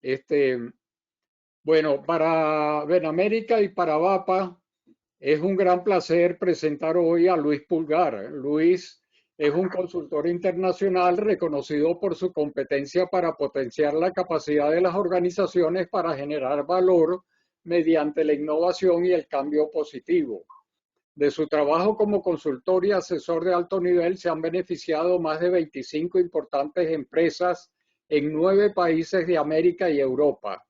Este, bueno, para Benamérica y para VAPA es un gran placer presentar hoy a Luis Pulgar. Luis es un consultor internacional reconocido por su competencia para potenciar la capacidad de las organizaciones para generar valor mediante la innovación y el cambio positivo. De su trabajo como consultor y asesor de alto nivel se han beneficiado más de 25 importantes empresas en 9 países de América y Europa.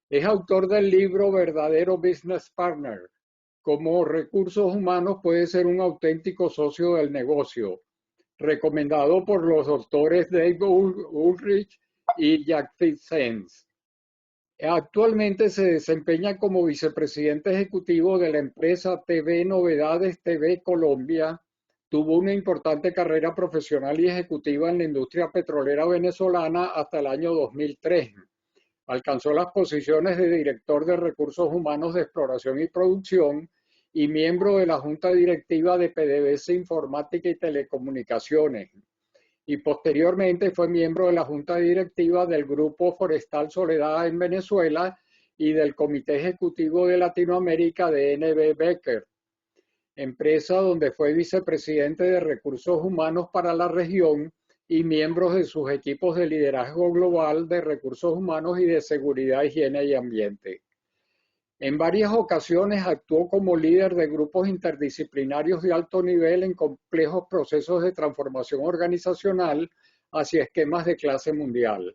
Es autor del libro Verdadero Business Partner: cómo recursos humanos puede ser un auténtico socio del negocio, recomendado por los doctores Dave Ulrich y Jagmeet Sens. Actualmente se desempeña como vicepresidente ejecutivo de la empresa TV Novedades TV Colombia. Tuvo una importante carrera profesional y ejecutiva en la industria petrolera venezolana hasta el año 2003. Alcanzó las posiciones de director de recursos humanos de exploración y producción y miembro de la junta directiva de PDVSA Informática y Telecomunicaciones. Y posteriormente fue miembro de la junta directiva del Grupo Forestal Soledad en Venezuela y del Comité Ejecutivo de Latinoamérica de NB Becker, empresa donde fue vicepresidente de recursos humanos para la región y miembros de sus equipos de liderazgo global de recursos humanos y de seguridad, higiene y ambiente. En varias ocasiones actuó como líder de grupos interdisciplinarios de alto nivel en complejos procesos de transformación organizacional hacia esquemas de clase mundial.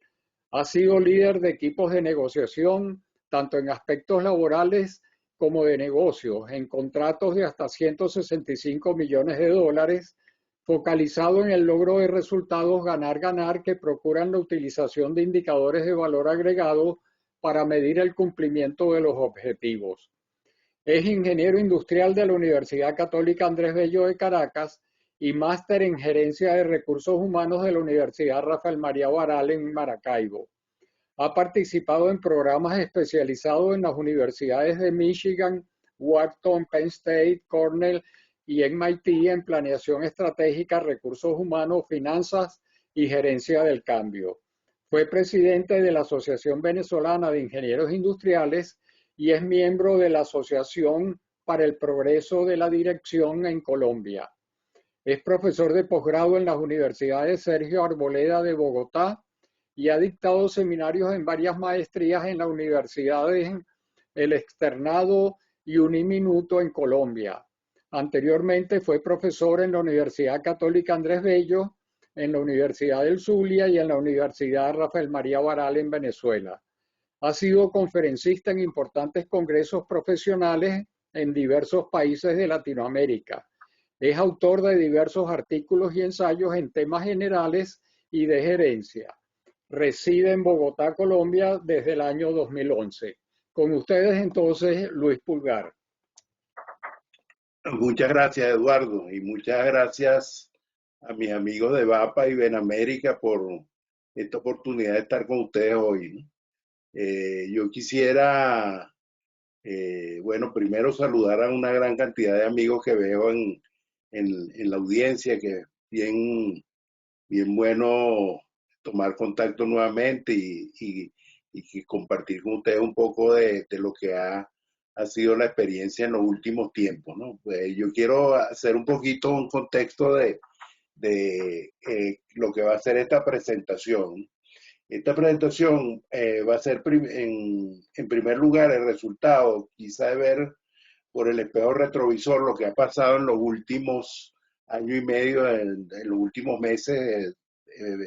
Ha sido líder de equipos de negociación, tanto en aspectos laborales como de negocios, en contratos de hasta 165 millones de dólares, focalizado en el logro de resultados ganar-ganar que procuran la utilización de indicadores de valor agregado para medir el cumplimiento de los objetivos. Es ingeniero industrial de la Universidad Católica Andrés Bello de Caracas y máster en gerencia de recursos humanos de la Universidad Rafael María Baral en Maracaibo. Ha participado en programas especializados en las universidades de Michigan, Wharton, Penn State, Cornell y MIT en planeación estratégica, recursos humanos, finanzas y gerencia del cambio. Fue presidente de la Asociación Venezolana de Ingenieros Industriales y es miembro de la Asociación para el Progreso de la Dirección en Colombia. Es profesor de posgrado en las universidades Sergio Arboleda de Bogotá y ha dictado seminarios en varias maestrías en las universidades El Externado y Uniminuto en Colombia. Anteriormente fue profesor en la Universidad Católica Andrés Bello, en la Universidad del Zulia y en la Universidad Rafael María Baral en Venezuela. Ha sido conferencista en importantes congresos profesionales en diversos países de Latinoamérica. Es autor de diversos artículos y ensayos en temas generales y de gerencia. Reside en Bogotá, Colombia, desde el año 2011. Con ustedes entonces, Luis Pulgar. Muchas gracias, Eduardo, y muchas gracias a mis amigos de VAPA y Benamérica por esta oportunidad de estar con ustedes hoy, ¿no? Yo quisiera, bueno, primero saludar a una gran cantidad de amigos que veo en la audiencia, que es bien bueno tomar contacto nuevamente y compartir con ustedes un poco de lo que ha sido la experiencia en los últimos tiempos, ¿no? Pues yo quiero hacer un poquito un contexto de lo que va a ser esta presentación. Esta presentación va a ser en primer lugar el resultado, quizá de ver por el espejo retrovisor lo que ha pasado en los últimos año y medio, en los últimos meses,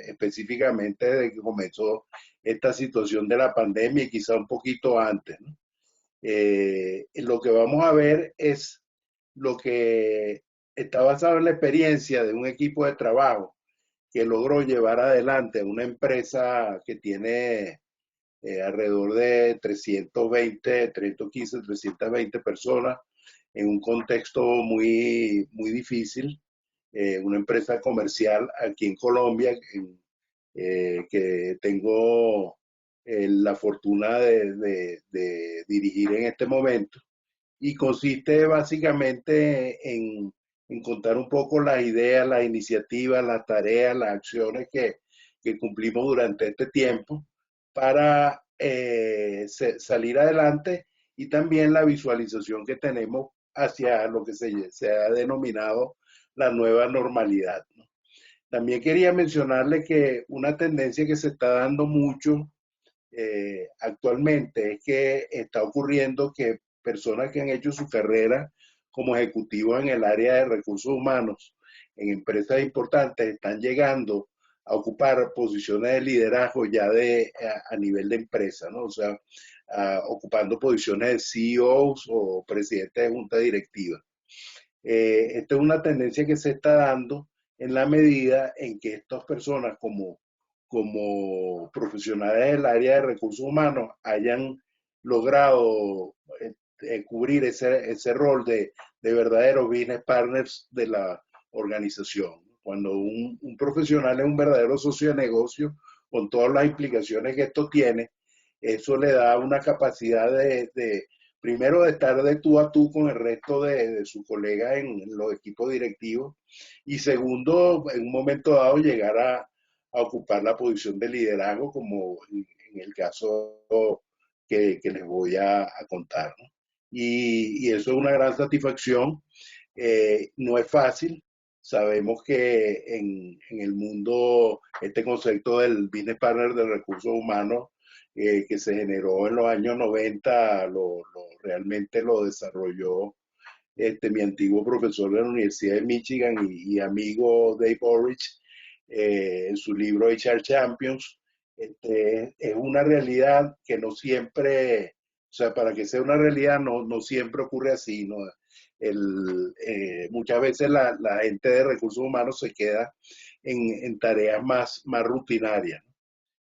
específicamente desde que comenzó esta situación de la pandemia y quizá un poquito antes, ¿no? Lo que vamos a ver es lo que está basado en la experiencia de un equipo de trabajo que logró llevar adelante una empresa que tiene alrededor de 320 personas en un contexto muy difícil, una empresa comercial aquí en Colombia que tengo la fortuna de dirigir en este momento, y consiste básicamente en contar un poco las ideas, las iniciativas, las tareas, las acciones que cumplimos durante este tiempo para salir adelante y también la visualización que tenemos hacia lo que se ha denominado la nueva normalidad, ¿no? También quería mencionarle que una tendencia que se está dando mucho actualmente es que está ocurriendo que personas que han hecho su carrera como ejecutivos en el área de recursos humanos en empresas importantes están llegando a ocupar posiciones de liderazgo ya a nivel de empresa, ¿no? O sea, ocupando posiciones de CEOs o presidentes de junta directiva. Esta es una tendencia que se está dando en la medida en que estas personas como profesionales del área de recursos humanos hayan logrado cubrir ese rol de verdaderos business partners de la organización. Cuando un profesional es un verdadero socio de negocio, con todas las implicaciones que esto tiene, eso le da una capacidad primero de estar de tú a tú con el resto de sus colegas en los equipos directivos y segundo, en un momento dado llegar a ocupar la posición de liderazgo como en el caso que les voy a contar, ¿no? Y eso es una gran satisfacción. No es fácil. Sabemos que en el mundo este concepto del business partner de recursos humanos que se generó en los años 90, realmente lo desarrolló mi antiguo profesor de la Universidad de Michigan y amigo Dave Orridge en su libro HR Champions. Es una realidad que no siempre, o sea, para que sea una realidad no siempre ocurre así, ¿no? Muchas veces la gente de recursos humanos se queda en tareas más rutinarias, ¿no?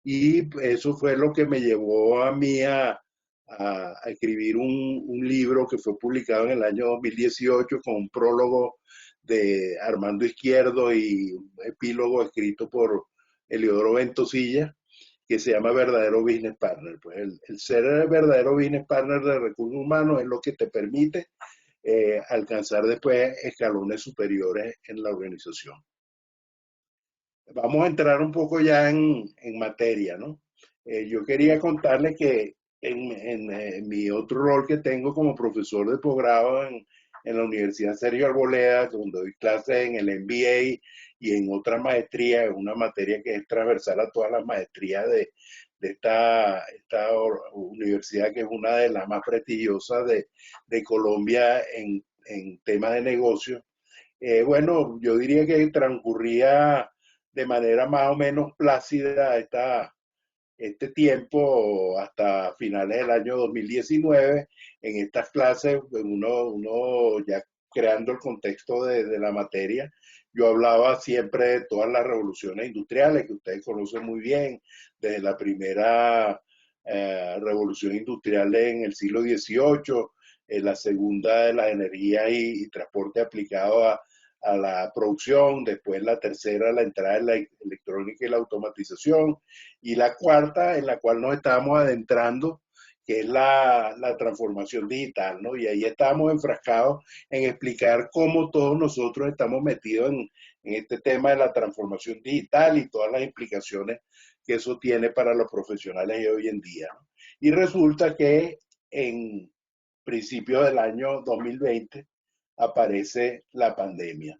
Y eso fue lo que me llevó a mí a escribir un libro que fue publicado en el año 2018 con un prólogo de Armando Izquierdo y un epílogo escrito por Eliodoro Ventosilla, que se llama Verdadero Business Partner. Pues el ser el verdadero business partner de recursos humanos es lo que te permite alcanzar después escalones superiores en la organización. Vamos a entrar un poco ya en materia, ¿no? Yo quería contarles que en mi otro rol que tengo como profesor de posgrado en la Universidad Sergio Arboleda, donde doy clases en el MBA y en otra maestría, una materia que es transversal a todas las maestrías de esta universidad, que es una de las más prestigiosas de Colombia en temas de negocios. Bueno, yo diría que transcurría de manera más o menos plácida este tiempo hasta finales del año 2019. En estas clases, pues, uno ya creando el contexto de la materia, yo hablaba siempre de todas las revoluciones industriales que ustedes conocen muy bien, desde la primera revolución industrial en el siglo XVIII, la segunda de la energía y transporte aplicado a la producción, después la tercera, la entrada de la electrónica y la automatización, y la cuarta, en la cual nos estábamos adentrando, que es la transformación digital, ¿no? Y ahí estamos enfrascados en explicar cómo todos nosotros estamos metidos en este tema de la transformación digital y todas las implicaciones que eso tiene para los profesionales de hoy en día, ¿no? Y resulta que en principios del año 2020 aparece la pandemia.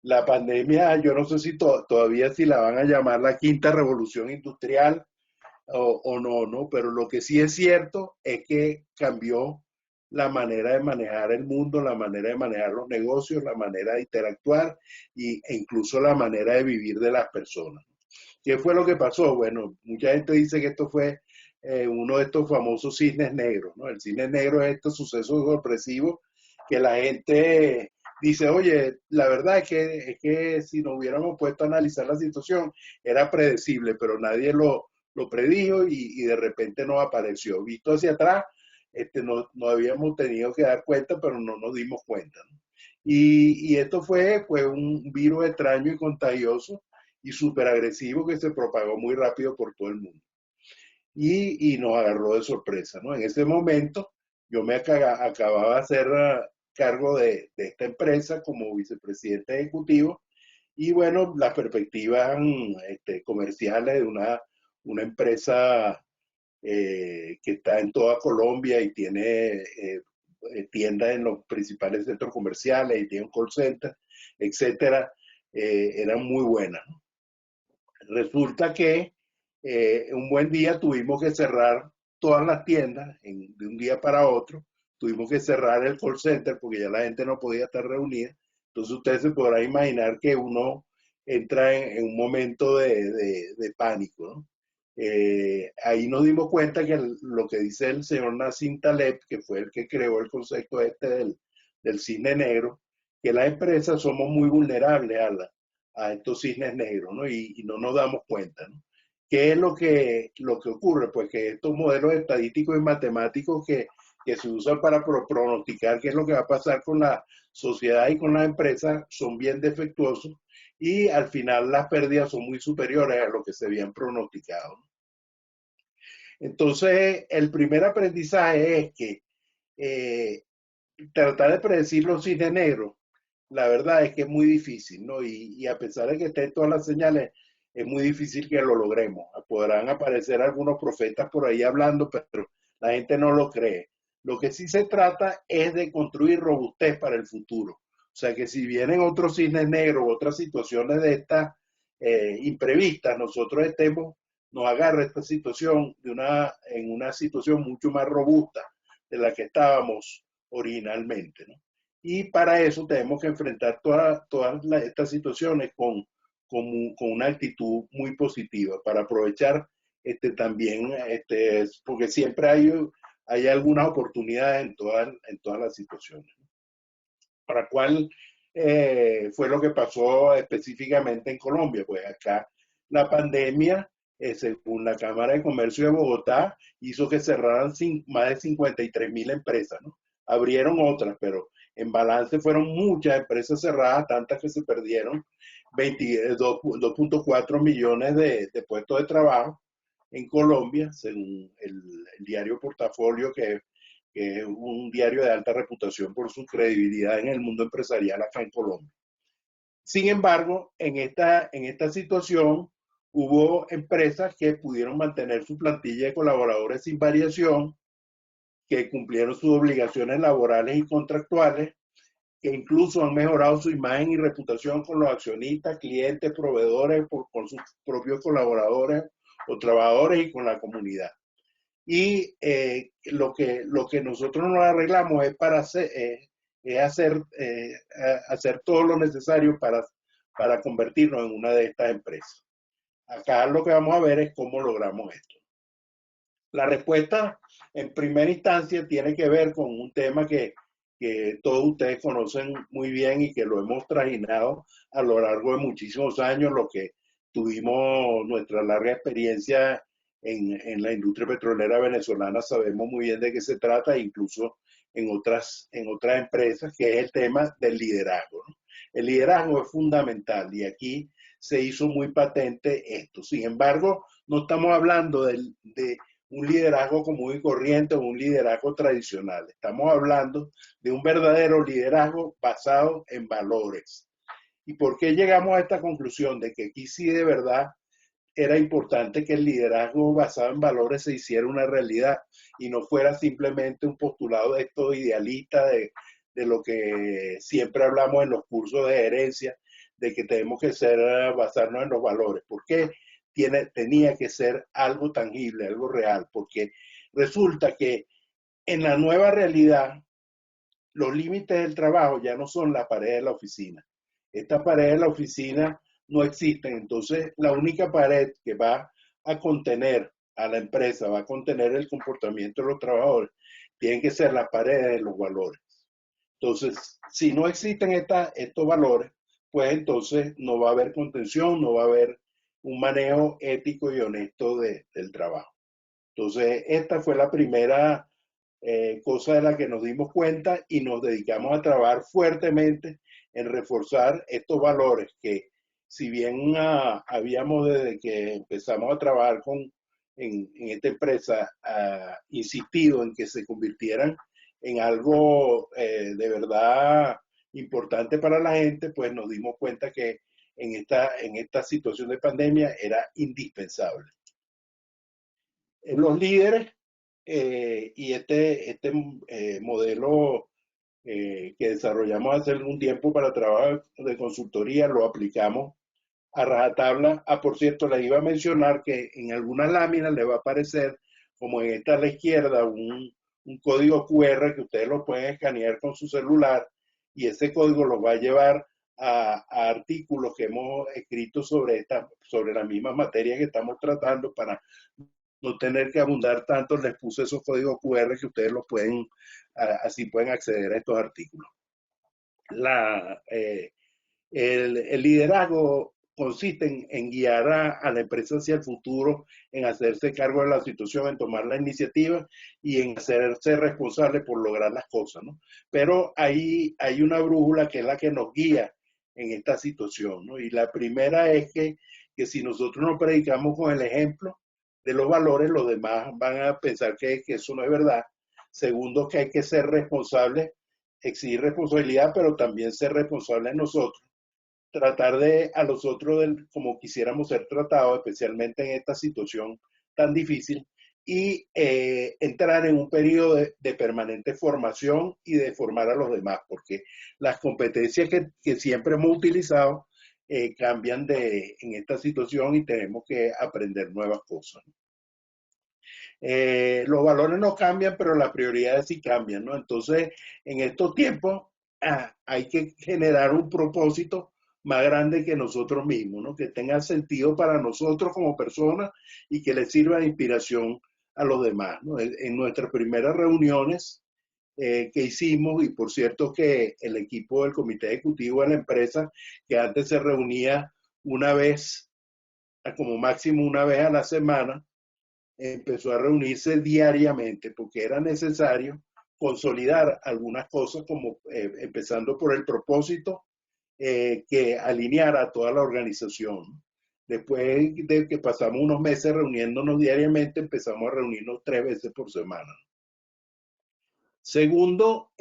La pandemia, yo no sé si todavía si la van a llamar la quinta revolución industrial o no, ¿no? Pero lo que sí es cierto es que cambió la manera de manejar el mundo, la manera de manejar los negocios, la manera de interactuar e incluso la manera de vivir de las personas. ¿Qué fue lo que pasó? Bueno, mucha gente dice que esto fue uno de estos famosos cisnes negros, ¿no? El cisne negro es estos sucesos sorpresivos que la gente dice, oye, la verdad es que si nos hubiéramos puesto a analizar la situación, era predecible, pero nadie lo predijo y de repente no apareció. Visto hacia atrás, no habíamos tenido que dar cuenta, pero no nos dimos cuenta, ¿no? Y esto fue pues, un virus extraño y contagioso y súper agresivo que se propagó muy rápido por todo el mundo. Y nos agarró de sorpresa, ¿no? En ese momento yo me acababa de hacer cargo de esta empresa como vicepresidente ejecutivo y bueno, las perspectivas comerciales de una empresa que está en toda Colombia y tiene tiendas en los principales centros comerciales y tiene un call center, etcétera, eran muy buenas. Resulta que un buen día tuvimos que cerrar todas las tiendas de un día para otro. Tuvimos que cerrar el call center porque ya la gente no podía estar reunida. Entonces usted se podrá imaginar que uno entra en un momento de pánico, ¿no? Ahí nos dimos cuenta que lo que dice el señor Nassim Taleb, que fue el que creó el concepto este del cisne negro, que las empresas somos muy vulnerables a estos cisnes negros, ¿no? Y no nos damos cuenta, ¿no? ¿Qué es lo que ocurre? Pues que estos modelos estadísticos y matemáticos que se usan para pronosticar qué es lo que va a pasar con la sociedad y con las empresas son bien defectuosos y al final las pérdidas son muy superiores a lo que se habían pronosticado. Entonces, el primer aprendizaje es que eh, tratar de predecir los cisnes negros, la verdad es que es muy difícil, ¿no? Y a pesar de que estén todas las señales, es muy difícil que lo logremos. Podrán aparecer algunos profetas por ahí hablando, pero la gente no lo cree. Lo que sí se trata es de construir robustez para el futuro. O sea que si vienen otros cisnes negros, otras situaciones de estas imprevistas, nosotros nos agarra esta situación en una situación mucho más robusta de la que estábamos originalmente, ¿no? Y para eso tenemos que enfrentar todas estas situaciones con una actitud muy positiva, para aprovechar también, porque siempre hay algunas oportunidades en todas las situaciones. ¿Para cuál fue lo que pasó específicamente en Colombia? Pues acá la pandemia, según la Cámara de Comercio de Bogotá, hizo que cerraran más de 53.000 empresas, ¿no? Abrieron otras, pero en balance fueron muchas empresas cerradas, tantas que se perdieron 2.4 millones de puestos de trabajo en Colombia, según el diario Portafolio, que es un diario de alta reputación por su credibilidad en el mundo empresarial acá en Colombia. Sin embargo, en esta situación hubo empresas que pudieron mantener su plantilla de colaboradores sin variación, que cumplieron sus obligaciones laborales y contractuales, que incluso han mejorado su imagen y reputación con los accionistas, clientes, proveedores, con sus propios colaboradores o trabajadores y con la comunidad. Y lo que nosotros nos arreglamos es para hacer todo lo necesario para convertirnos en una de estas empresas. Acá lo que vamos a ver es cómo logramos esto. La respuesta en primera instancia tiene que ver con un tema que todos ustedes conocen muy bien y que lo hemos trajinado a lo largo de muchísimos años, lo que tuvimos nuestra larga experiencia en la industria petrolera venezolana, sabemos muy bien de qué se trata, incluso en otras empresas, que es el tema del liderazgo, ¿no? El liderazgo es fundamental y aquí se hizo muy patente esto. Sin embargo, no estamos hablando de un liderazgo común y corriente o un liderazgo tradicional. Estamos hablando de un verdadero liderazgo basado en valores. ¿Y por qué llegamos a esta conclusión de que aquí sí de verdad era importante que el liderazgo basado en valores se hiciera una realidad y no fuera simplemente un postulado de esto idealista de lo que siempre hablamos en los cursos de gerencia, de que tenemos que basarnos en los valores? ¿Por qué tenía que ser algo tangible, algo real? Porque resulta que en la nueva realidad los límites del trabajo ya no son la pared de la oficina. Estas paredes de la oficina no existen. Entonces, la única pared que va a contener a la empresa, va a contener el comportamiento de los trabajadores, tienen que ser las paredes de los valores. Entonces, si no existen estos valores, pues entonces no va a haber contención, no va a haber un manejo ético y honesto del trabajo. Entonces, esta fue la primera cosa de la que nos dimos cuenta y nos dedicamos a trabajar fuertemente en reforzar estos valores que, si bien habíamos desde que empezamos a trabajar en esta empresa insistido en que se convirtieran en algo de verdad importante para la gente, pues nos dimos cuenta que en esta situación de pandemia era indispensable. Los líderes y este modelo que desarrollamos hace algún tiempo para trabajo de consultoría lo aplicamos a rajatabla. Ah, por cierto, les iba a mencionar que en algunas láminas le va a aparecer, como en esta a la izquierda, un código QR que ustedes lo pueden escanear con su celular y ese código los va a llevar a artículos que hemos escrito sobre la misma materia que estamos tratando para no tener que abundar tanto. Les puse esos códigos QR que ustedes los pueden, así pueden acceder a estos artículos. La, el liderazgo consiste en guiar a la empresa hacia el futuro, en hacerse cargo de la situación, en tomar la iniciativa y en hacerse responsable por lograr las cosas, ¿no? Pero hay una brújula que es la que nos guía en esta situación, ¿no? Y la primera es que si nosotros no predicamos con el ejemplo de los valores, los demás van a pensar que eso no es verdad. Segundo, que hay que ser responsables, exigir responsabilidad, pero también ser responsables nosotros, tratar de a los otros como quisiéramos ser tratados, especialmente en esta situación tan difícil, y entrar en un periodo de permanente formación y de formar a los demás, porque las competencias que siempre hemos utilizado cambian en esta situación y tenemos que aprender nuevas cosas. Los valores no cambian, pero las prioridades sí cambian, ¿no? Entonces, en estos tiempos hay que generar un propósito más grande que nosotros mismos, ¿no? Que tenga sentido para nosotros como personas y que le sirva de inspiración a los demás, ¿no? En nuestras primeras reuniones que hicimos, y por cierto que el equipo del comité ejecutivo de la empresa, que antes se reunía una vez, como máximo una vez a la semana, empezó a reunirse diariamente porque era necesario consolidar algunas cosas, como empezando por el propósito que alineara a toda la organización. Después de que pasamos unos meses reuniéndonos diariamente, empezamos a reunirnos 3 veces por semana. Segundo,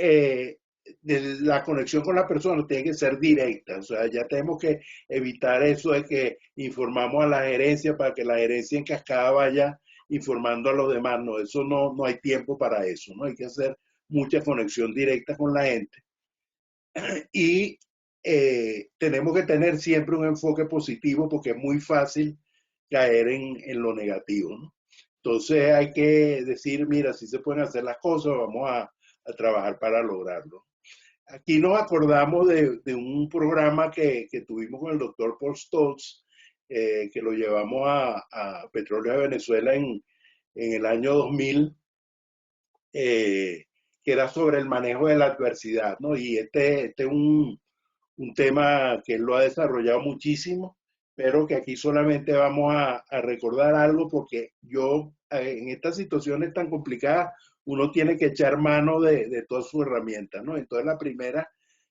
la conexión con la persona tiene que ser directa, o sea, ya tenemos que evitar eso de que informamos a la gerencia para que la gerencia en cascada vaya informando a los demás. No, eso no hay tiempo para eso, ¿no? Hay que hacer mucha conexión directa con la gente. Y tenemos que tener siempre un enfoque positivo porque es muy fácil caer en lo negativo, ¿no? Entonces hay que decir, mira, si se pueden hacer las cosas, vamos a trabajar para lograrlo. Aquí nos acordamos de un programa que tuvimos con el doctor Paul Stoltz, que lo llevamos a Petróleo de Venezuela en el año 2000, que era sobre el manejo de la adversidad, ¿no? Y este es un tema que él lo ha desarrollado muchísimo, pero que aquí solamente vamos a recordar algo porque yo en estas situaciones tan complicadas uno tiene que echar mano de todas sus herramientas, ¿no? Entonces la primera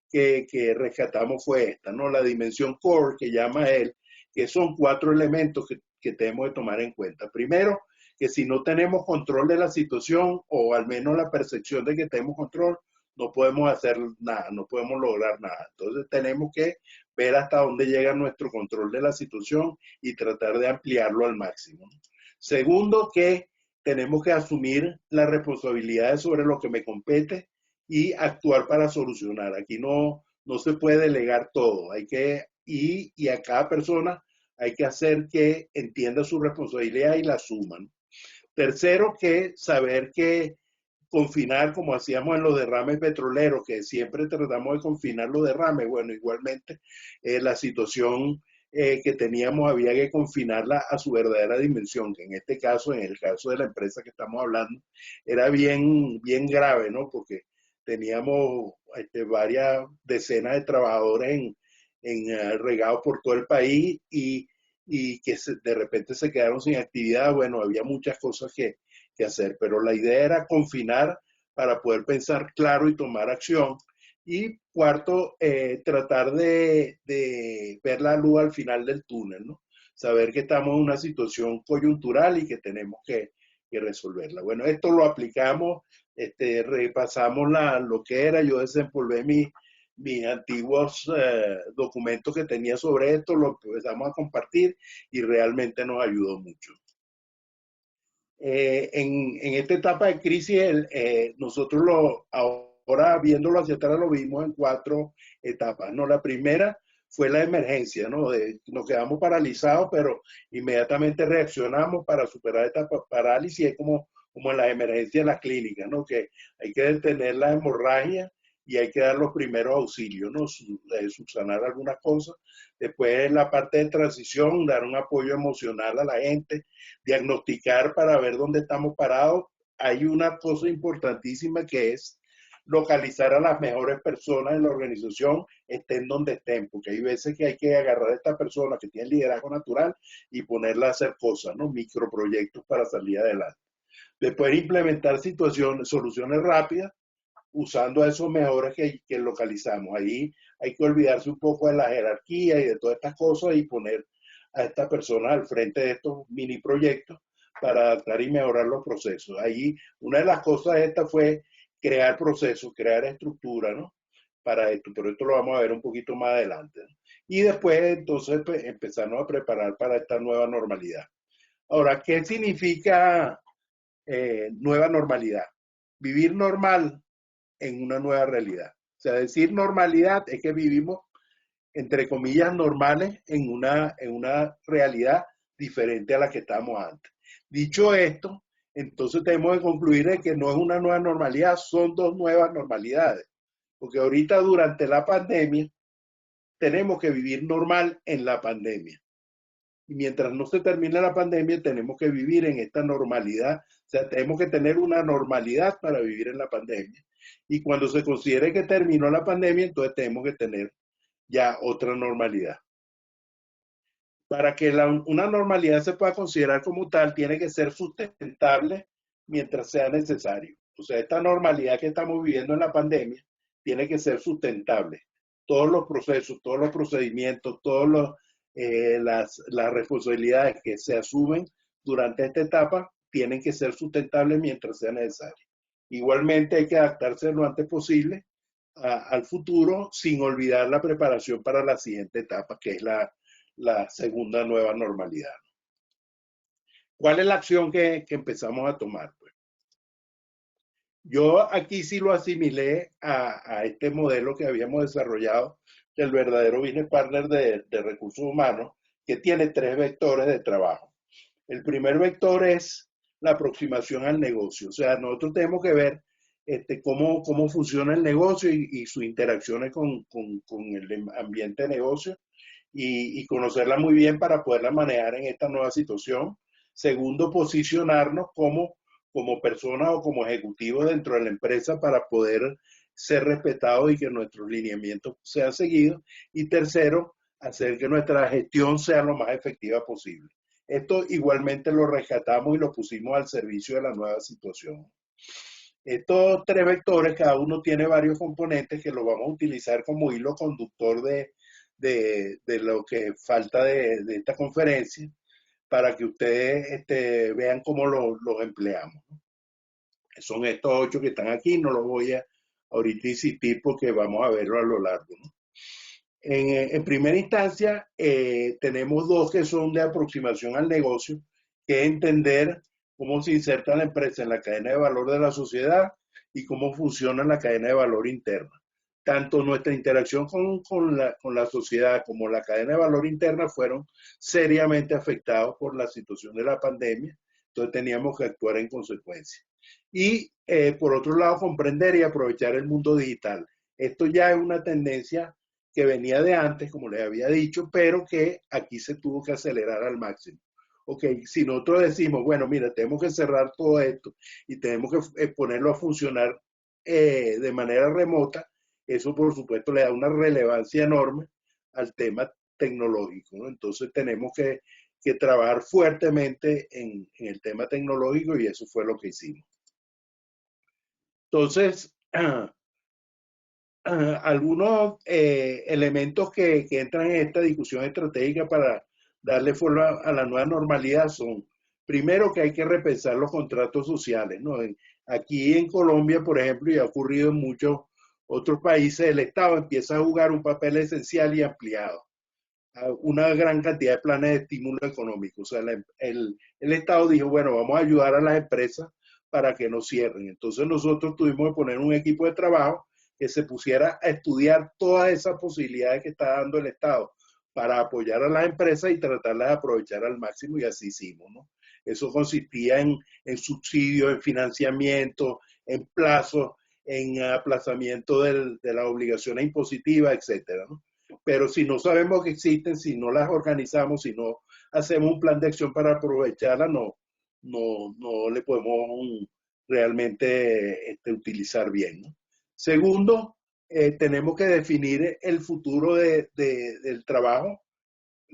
que rescatamos fue esta, ¿no? La dimensión core que llama él, que son 4 elementos que tenemos que tomar en cuenta. Primero, que si no tenemos control de la situación o al menos la percepción de que tenemos control, no podemos hacer nada, no podemos lograr nada. Entonces tenemos que ver hasta dónde llega nuestro control de la situación y tratar de ampliarlo al máximo. Segundo, que tenemos que asumir las responsabilidades sobre lo que me compete y actuar para solucionar. Aquí no se puede delegar todo, hay que, y a cada persona hay que hacer que entienda su responsabilidad y la asuman. Tercero, que saber que confinar, como hacíamos en los derrames petroleros, que siempre tratamos de confinar los derrames. Bueno, igualmente la situación que teníamos había que confinarla a su verdadera dimensión, que en este caso, en el caso de la empresa que estamos hablando, era bien grave, ¿no? Porque teníamos varias decenas de trabajadores regados por todo el país y que de repente se quedaron sin actividad. Bueno, había muchas cosas que hacer, pero la idea era confinar para poder pensar claro y tomar acción. Y cuarto, tratar de ver la luz al final del túnel, ¿no? Saber que estamos en una situación coyuntural y que tenemos que resolverla. Bueno, esto lo aplicamos, repasamos lo que era, yo desempolvé mis antiguos documentos que tenía sobre esto, lo empezamos a compartir y realmente nos ayudó mucho. En esta etapa de crisis, nosotros ahora viéndolo hacia atrás lo vimos en cuatro etapas, ¿no? La primera fue la emergencia, ¿no? Nos quedamos paralizados, pero inmediatamente reaccionamos para superar esta parálisis, es como en las emergencias de las clínicas, ¿no? Que hay que detener la hemorragia y hay que dar los primeros auxilios, ¿no? Subsanar algunas cosas. Después, en la parte de transición, dar un apoyo emocional a la gente, diagnosticar para ver dónde estamos parados. Hay una cosa importantísima que es localizar a las mejores personas en la organización, estén donde estén, porque hay veces que hay que agarrar a esta persona que tiene liderazgo natural y ponerla a hacer cosas, ¿no? Microproyectos para salir adelante. Después implementar soluciones rápidas usando a esos mejores que localizamos. Ahí hay que olvidarse un poco de la jerarquía y de todas estas cosas y poner a esta persona al frente de estos mini proyectos para adaptar y mejorar los procesos. Ahí una de las cosas esta fue crear procesos, crear estructura, ¿no? Para esto, pero esto lo vamos a ver un poquito más adelante, ¿no? Y después entonces pues, empezarnos a preparar para esta nueva normalidad. Ahora, ¿qué significa nueva normalidad? Vivir normal en una nueva realidad. O sea, decir normalidad es que vivimos, entre comillas, normales en una realidad diferente a la que estábamos antes. Dicho esto, entonces tenemos que concluir de que no es una nueva normalidad, son dos nuevas normalidades. Porque ahorita durante la pandemia tenemos que vivir normal en la pandemia. Y mientras no se termine la pandemia, tenemos que vivir en esta normalidad. O sea, tenemos que tener una normalidad para vivir en la pandemia. Y cuando se considere que terminó la pandemia, entonces tenemos que tener ya otra normalidad. Para que una normalidad se pueda considerar como tal, tiene que ser sustentable mientras sea necesario. O sea, esta normalidad que estamos viviendo en la pandemia tiene que ser sustentable. Todos los procesos, todos los procedimientos, todas las responsabilidades que se asumen durante esta etapa tienen que ser sustentables mientras sea necesario. Igualmente hay que adaptarse lo antes posible al futuro sin olvidar la preparación para la siguiente etapa, que es la segunda nueva normalidad. ¿Cuál es la acción que empezamos a tomar? Pues yo aquí sí lo asimilé a este modelo que habíamos desarrollado del verdadero business partner de recursos humanos, que tiene tres vectores de trabajo. El primer vector es la aproximación al negocio. O sea, nosotros tenemos que ver cómo funciona el negocio y sus interacciones con el ambiente de negocio y conocerla muy bien para poderla manejar en esta nueva situación. Segundo, posicionarnos como personas o como ejecutivos dentro de la empresa para poder ser respetados y que nuestros lineamientos sean seguidos. Y tercero, hacer que nuestra gestión sea lo más efectiva posible. Esto igualmente lo rescatamos y lo pusimos al servicio de la nueva situación. Estos tres vectores, cada uno tiene varios componentes que lo vamos a utilizar como hilo conductor de lo que falta de esta conferencia para que ustedes vean cómo los empleamos. Son estos 8 que están aquí, no los voy a ahorita insistir porque vamos a verlo a lo largo, ¿no? En primera instancia, tenemos dos que son de aproximación al negocio, que es entender cómo se inserta la empresa en la cadena de valor de la sociedad y cómo funciona la cadena de valor interna. Tanto nuestra interacción con la sociedad como la cadena de valor interna fueron seriamente afectados por la situación de la pandemia, entonces teníamos que actuar en consecuencia. Y por otro lado, comprender y aprovechar el mundo digital. Esto ya es una tendencia que venía de antes, como les había dicho, pero que aquí se tuvo que acelerar al máximo. Ok, si nosotros decimos, bueno, mira, tenemos que cerrar todo esto y tenemos que ponerlo a funcionar de manera remota, eso por supuesto le da una relevancia enorme al tema tecnológico, ¿no? Entonces tenemos que trabajar fuertemente en el tema tecnológico y eso fue lo que hicimos. Entonces, algunos elementos que entran en esta discusión estratégica para darle forma a la nueva normalidad son, primero, que hay que repensar los contratos sociales, ¿no? Aquí en Colombia, por ejemplo, y ha ocurrido en muchos otros países, el Estado empieza a jugar un papel esencial y ampliado. una gran cantidad de planes de estímulo económico. O sea, el Estado dijo, bueno, vamos a ayudar a las empresas para que no cierren. Entonces nosotros tuvimos que poner un equipo de trabajo que se pusiera a estudiar todas esas posibilidades que está dando el Estado para apoyar a las empresas y tratarlas de aprovechar al máximo, y así hicimos, ¿no? Eso consistía en subsidios, en financiamiento, en plazos, en aplazamiento de las obligaciones impositivas, etcétera, ¿no? Pero si no sabemos que existen, si no las organizamos, si no hacemos un plan de acción para aprovecharlas, no le podemos realmente utilizar bien, ¿no? Segundo, tenemos que definir el futuro del trabajo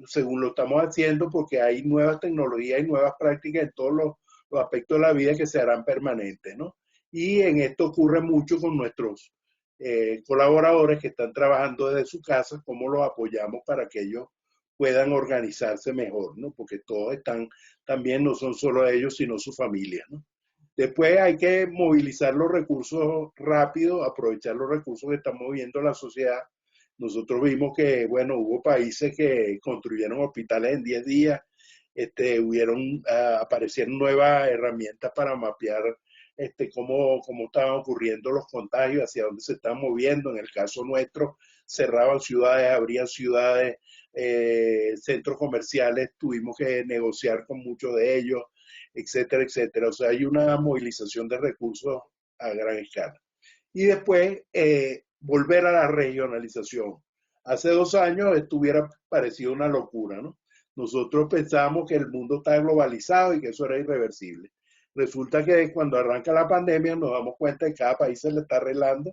según lo estamos haciendo, porque hay nuevas tecnologías y nuevas prácticas en todos los aspectos de la vida que se harán permanentes, ¿no? Y en esto ocurre mucho con nuestros colaboradores que están trabajando desde su casa, cómo los apoyamos para que ellos puedan organizarse mejor, ¿no? Porque todos están, también no son solo ellos, sino su familia, ¿no? Después hay que movilizar los recursos rápido, aprovechar los recursos que está moviendo la sociedad. Nosotros vimos que, bueno, hubo países que construyeron hospitales en 10 días, aparecieron nuevas herramientas para mapear cómo estaban ocurriendo los contagios, hacia dónde se están moviendo. En el caso nuestro, cerraban ciudades, abrían ciudades, centros comerciales, tuvimos que negociar con muchos de ellos, etcétera, etcétera. O sea, hay una movilización de recursos a gran escala. Y después, volver a la regionalización. Hace 2 años esto hubiera parecido una locura, ¿no? Nosotros pensamos que el mundo está globalizado y que eso era irreversible. Resulta que cuando arranca la pandemia nos damos cuenta que cada país se le está arreglando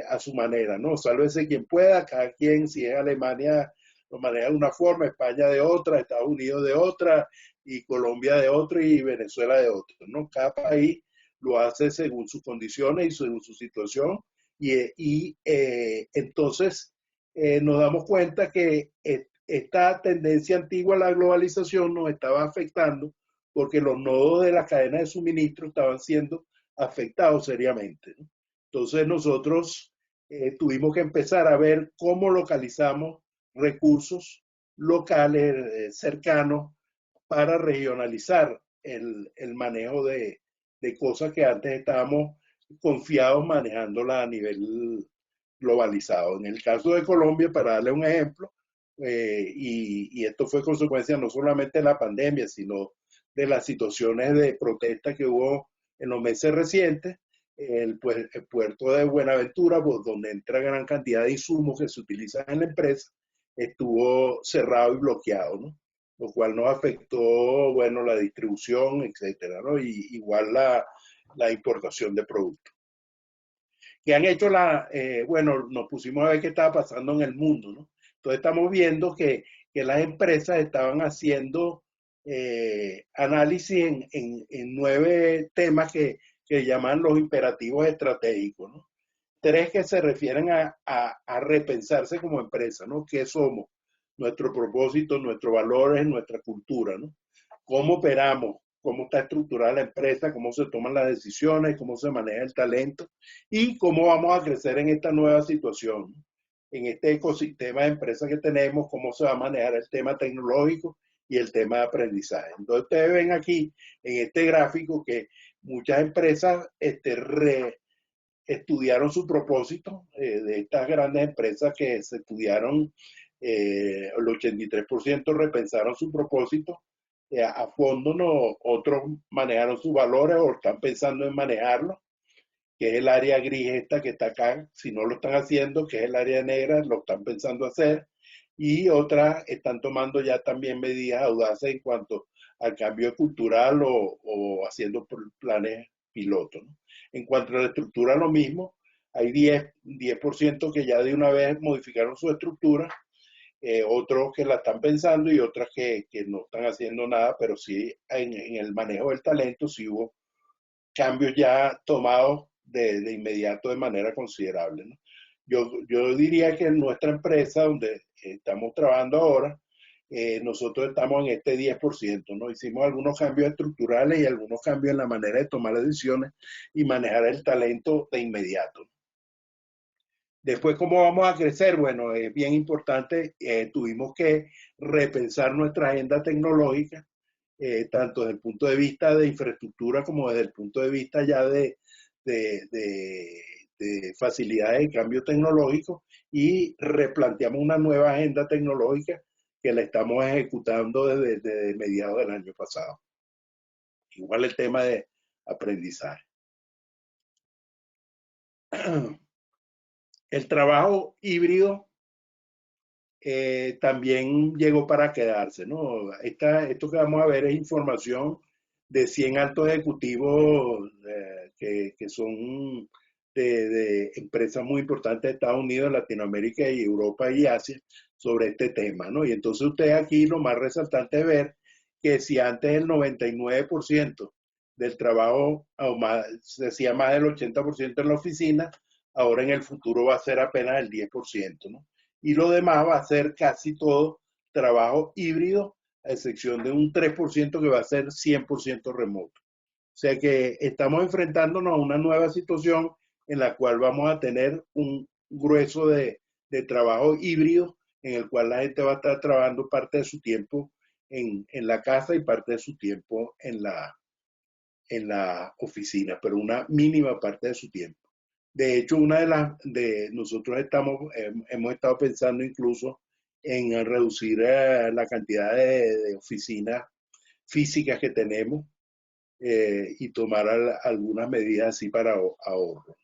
a su manera, ¿no? Sálvese quien pueda, cada quien, si es Alemania, lo maneja de una forma, España de otra, Estados Unidos de otra, y Colombia de otra, y Venezuela de otra, ¿no? Cada país lo hace según sus condiciones y según su situación, entonces nos damos cuenta que esta tendencia antigua a la globalización nos estaba afectando porque los nodos de la cadena de suministro estaban siendo afectados seriamente, ¿no? Entonces nosotros tuvimos que empezar a ver cómo localizamos recursos locales cercanos para regionalizar el manejo de cosas que antes estábamos confiados manejándolas a nivel globalizado. En el caso de Colombia, para darle un ejemplo, y esto fue consecuencia no solamente de la pandemia, sino de las situaciones de protesta que hubo en los meses recientes, el puerto de Buenaventura, donde entra gran cantidad de insumos que se utilizan en la empresa, estuvo cerrado y bloqueado, ¿no? Lo cual nos afectó, bueno, la distribución, etcétera, ¿no? Y igual la importación de productos. Que han hecho bueno, nos pusimos a ver qué estaba pasando en el mundo, ¿no? Entonces estamos viendo que las empresas estaban haciendo análisis en 9 temas que llaman los imperativos estratégicos, ¿no? 3 que se refieren a repensarse como empresa, ¿no? ¿Qué somos? Nuestro propósito, nuestros valores, nuestra cultura, ¿no? ¿Cómo operamos? ¿Cómo está estructurada la empresa? ¿Cómo se toman las decisiones? ¿Cómo se maneja el talento? ¿Y cómo vamos a crecer en esta nueva situación? En este ecosistema de empresas que tenemos, ¿cómo se va a manejar el tema tecnológico y el tema de aprendizaje? Entonces ustedes ven aquí en este gráfico que muchas empresas estudiaron su propósito, de estas grandes empresas que se estudiaron, el 83% repensaron su propósito a fondo, no, otros manejaron sus valores o están pensando en manejarlo, que es el área gris esta que está acá, si no lo están haciendo, que es el área negra, lo están pensando hacer, y otras están tomando ya también medidas audaces en cuanto al cambio cultural o haciendo planes pilotos, ¿no? En cuanto a la estructura, lo mismo, hay 10% que ya de una vez modificaron su estructura, otros que la están pensando y otras que no están haciendo nada, pero sí en el manejo del talento sí hubo cambios ya tomados de inmediato de manera considerable, ¿no? Yo diría que en nuestra empresa, donde estamos trabajando ahora, nosotros estamos en este 10%, ¿no? Hicimos algunos cambios estructurales y algunos cambios en la manera de tomar decisiones y manejar el talento de inmediato. Después, ¿cómo vamos a crecer? Bueno, es bien importante, tuvimos que repensar nuestra agenda tecnológica, tanto desde el punto de vista de infraestructura como desde el punto de vista ya de, de, de facilidades de cambio tecnológico, y replanteamos una nueva agenda tecnológica que la estamos ejecutando desde mediados del año pasado. Igual el tema de aprendizaje. El trabajo híbrido también llegó para quedarse, ¿no? Esto que vamos a ver es información de 100 altos ejecutivos que son de empresas muy importantes de Estados Unidos, Latinoamérica y Europa y Asia sobre este tema, ¿no? Y entonces usted aquí lo más resaltante es ver que si antes el 99% del trabajo se hacía más del 80% en la oficina, ahora en el futuro va a ser apenas el 10%, ¿no? Y lo demás va a ser casi todo trabajo híbrido, a excepción de un 3% que va a ser 100% remoto. O sea que estamos enfrentándonos a una nueva situación en la cual vamos a tener un grueso de trabajo híbrido, en el cual la gente va a estar trabajando parte de su tiempo en la casa y parte de su tiempo en la oficina, pero una mínima parte de su tiempo. De hecho, nosotros hemos estado pensando incluso en reducir la cantidad de oficinas físicas que tenemos, y tomar algunas medidas así para ahorro.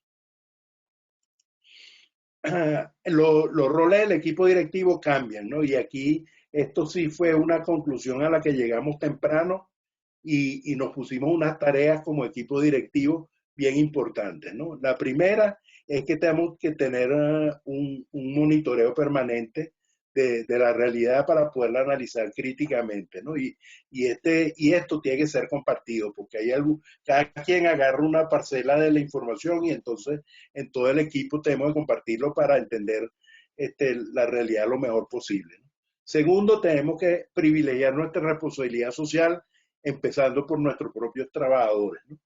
Los roles del equipo directivo cambian, ¿no? Y aquí esto sí fue una conclusión a la que llegamos temprano, y nos pusimos unas tareas como equipo directivo bien importantes, ¿no? La primera es que tenemos que tener un monitoreo permanente de la realidad para poderla analizar críticamente, ¿no? Y esto tiene que ser compartido, porque cada quien agarra una parcela de la información, y entonces en todo el equipo tenemos que compartirlo para entender la realidad lo mejor posible, ¿no? Segundo, tenemos que privilegiar nuestra responsabilidad social, empezando por nuestros propios trabajadores, ¿no?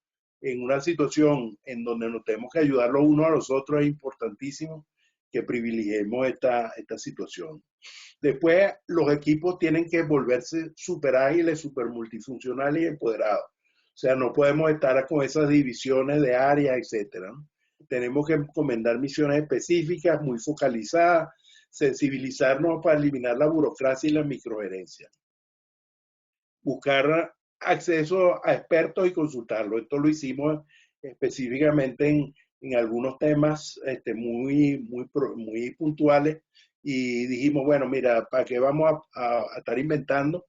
En una situación en donde nos tenemos que ayudar los unos a los otros, es importantísimo que privilegiemos esta situación. Después, los equipos tienen que volverse súper ágiles, súper multifuncionales y empoderados. O sea, no podemos estar con esas divisiones de áreas, etcétera, ¿no? Tenemos que encomendar misiones específicas, muy focalizadas, sensibilizarnos para eliminar la burocracia y la microgerencia. Buscar acceso a expertos y consultarlo. Esto lo hicimos específicamente en algunos temas muy puntuales, y dijimos, bueno, mira, ¿para qué vamos a estar inventando?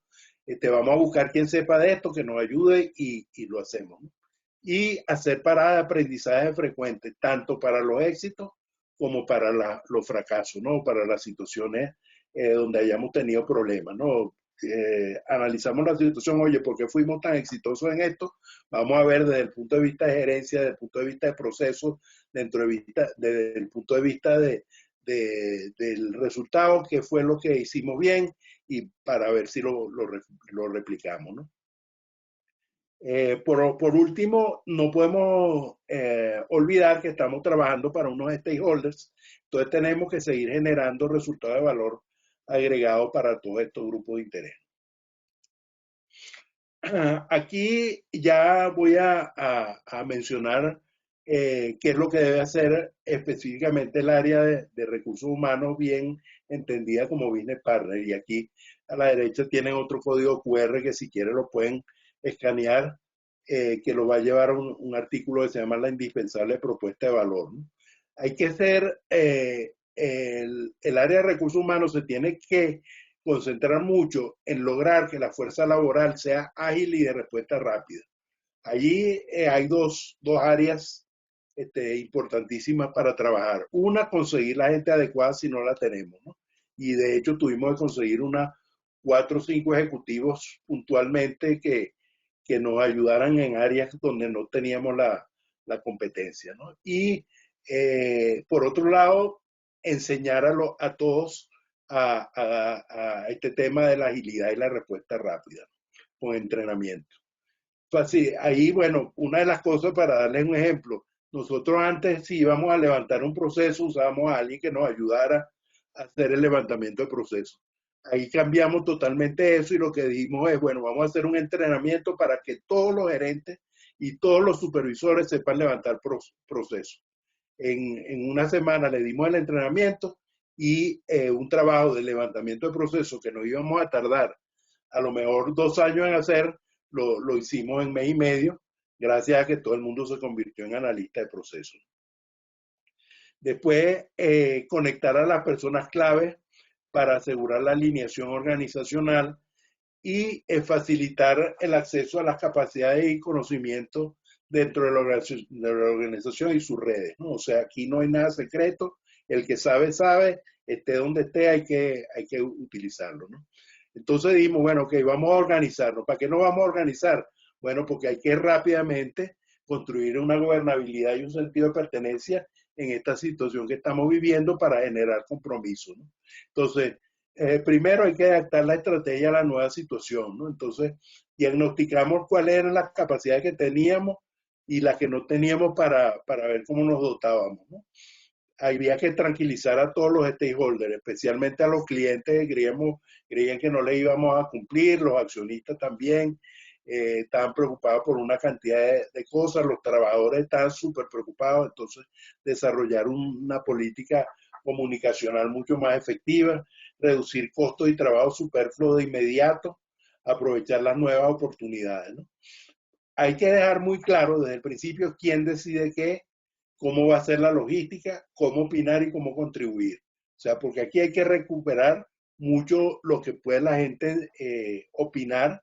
Vamos a buscar quien sepa de esto, que nos ayude, y lo hacemos, ¿no? Y hacer paradas de aprendizaje frecuentes, tanto para los éxitos como para los fracasos, ¿no? Para las situaciones donde hayamos tenido problemas, ¿no? Analizamos la situación, oye, ¿por qué fuimos tan exitosos en esto? Vamos a ver desde el punto de vista de gerencia, desde el punto de vista de procesos, desde el punto de vista del resultado, qué fue lo que hicimos bien, y para ver si lo replicamos, ¿no? Por último, no podemos olvidar que estamos trabajando para unos stakeholders, entonces tenemos que seguir generando resultados de valor agregado para todos estos grupos de interés. Aquí ya voy a mencionar qué es lo que debe hacer específicamente el área de recursos humanos, bien entendida como Business Partner. Y aquí a la derecha tienen otro código QR que si quieren lo pueden escanear, que lo va a llevar a un artículo que se llama La indispensable propuesta de valor, ¿no? Hay que ser, el área de recursos humanos se tiene que concentrar mucho en lograr que la fuerza laboral sea ágil y de respuesta rápida. Allí hay dos áreas importantísimas para trabajar. Una, conseguir la gente adecuada si no la tenemos, ¿no? Y de hecho tuvimos que conseguir 4 o 5 ejecutivos puntualmente que nos ayudaran en áreas donde no teníamos la competencia, ¿no? Y por otro lado, enseñar a todos a este tema de la agilidad y la respuesta rápida, con entrenamiento. Pues sí, ahí, bueno, una de las cosas, para darles un ejemplo, Nosotros antes, si íbamos a levantar un proceso, usábamos a alguien que nos ayudara a hacer el levantamiento del proceso. Ahí cambiamos totalmente eso y lo que dijimos es, bueno, vamos a hacer un entrenamiento para que todos los gerentes y todos los supervisores sepan levantar procesos. En una semana le dimos el entrenamiento y un trabajo de levantamiento de procesos que nos íbamos a tardar a lo mejor 2 años en hacer, lo hicimos en mes y medio, gracias a que todo el mundo se convirtió en analista de procesos. Después, conectar a las personas clave para asegurar la alineación organizacional y facilitar el acceso a las capacidades y conocimientos dentro de la organización y sus redes, ¿no? O sea, aquí no hay nada secreto, el que sabe, sabe, esté donde esté, hay que utilizarlo, ¿no? Entonces dijimos, bueno, ok, vamos a organizarnos. ¿Para qué nos vamos a organizar? Bueno, porque hay que rápidamente construir una gobernabilidad y un sentido de pertenencia en esta situación que estamos viviendo para generar compromiso, ¿no? Entonces, primero hay que adaptar la estrategia a la nueva situación, ¿no? Entonces, diagnosticamos cuáles eran las capacidades que teníamos y las que no teníamos para ver cómo nos dotábamos, ¿no? Había que tranquilizar a todos los stakeholders, especialmente a los clientes que creían que no le íbamos a cumplir, los accionistas también estaban preocupados por una cantidad de cosas, los trabajadores estaban súper preocupados, entonces desarrollar una política comunicacional mucho más efectiva, reducir costos y trabajo superfluo de inmediato, aprovechar las nuevas oportunidades, ¿no? Hay que dejar muy claro desde el principio quién decide qué, cómo va a ser la logística, cómo opinar y cómo contribuir. O sea, porque aquí hay que recuperar mucho lo que puede la gente opinar,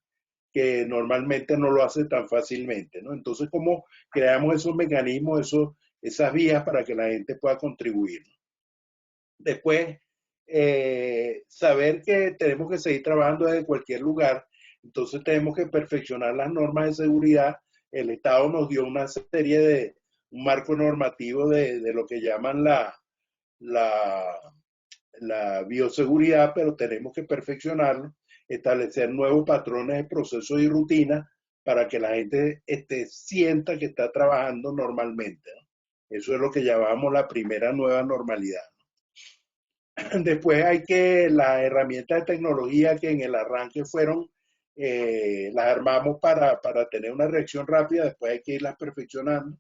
que normalmente no lo hace tan fácilmente, ¿no? Entonces, ¿cómo creamos esos mecanismos, esas vías para que la gente pueda contribuir? Después, saber que tenemos que seguir trabajando desde cualquier lugar, entonces tenemos que perfeccionar las normas de seguridad. El Estado nos dio una serie de, un marco normativo de lo que llaman la, la bioseguridad, pero tenemos que perfeccionarlo, establecer nuevos patrones de procesos y rutinas para que la gente sienta que está trabajando normalmente, ¿no? Eso es lo que llamamos la primera nueva normalidad. Después hay que las herramientas de tecnología que en el arranque fueron, las armamos para tener una reacción rápida, después hay que irlas perfeccionando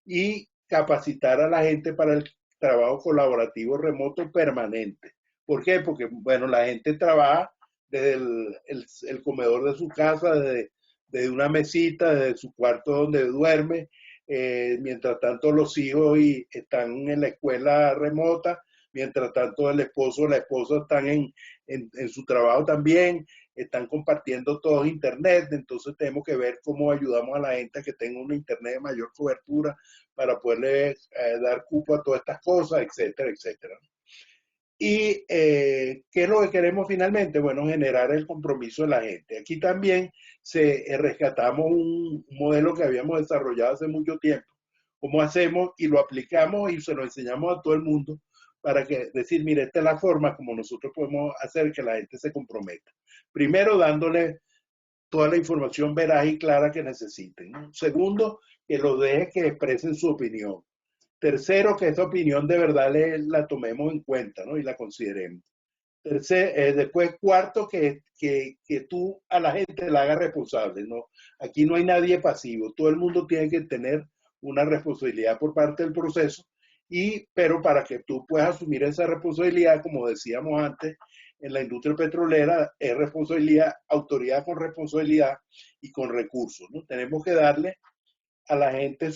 y capacitar a la gente para el trabajo colaborativo remoto permanente. ¿Por qué? Porque, bueno, la gente trabaja desde el comedor de su casa, desde una mesita, desde su cuarto donde duerme, mientras tanto los hijos están en la escuela remota, mientras tanto el esposo o la esposa están en su trabajo también, están compartiendo todo internet, entonces tenemos que ver cómo ayudamos a la gente a que tenga un internet de mayor cobertura para poderle dar cupo a todas estas cosas, etcétera, etcétera. ¿Y qué es lo que queremos finalmente? Bueno, generar el compromiso de la gente. Aquí también rescatamos un modelo que habíamos desarrollado hace mucho tiempo. ¿Cómo hacemos? Y lo aplicamos y se lo enseñamos a todo el mundo para decir, mire, esta es la forma como nosotros podemos hacer que la gente se comprometa. Primero, dándole toda la información veraz y clara que necesiten, ¿no? Segundo, que los deje que expresen su opinión. Tercero, que esa opinión de verdad la tomemos en cuenta, ¿no? Y la consideremos. Después, cuarto, que tú a la gente la hagas responsable, ¿no? Aquí no hay nadie pasivo, todo el mundo tiene que tener una responsabilidad por parte del proceso, pero para que tú puedas asumir esa responsabilidad, como decíamos antes, en la industria petrolera es responsabilidad, autoridad con responsabilidad y con recursos, ¿no? Tenemos que darle a la gente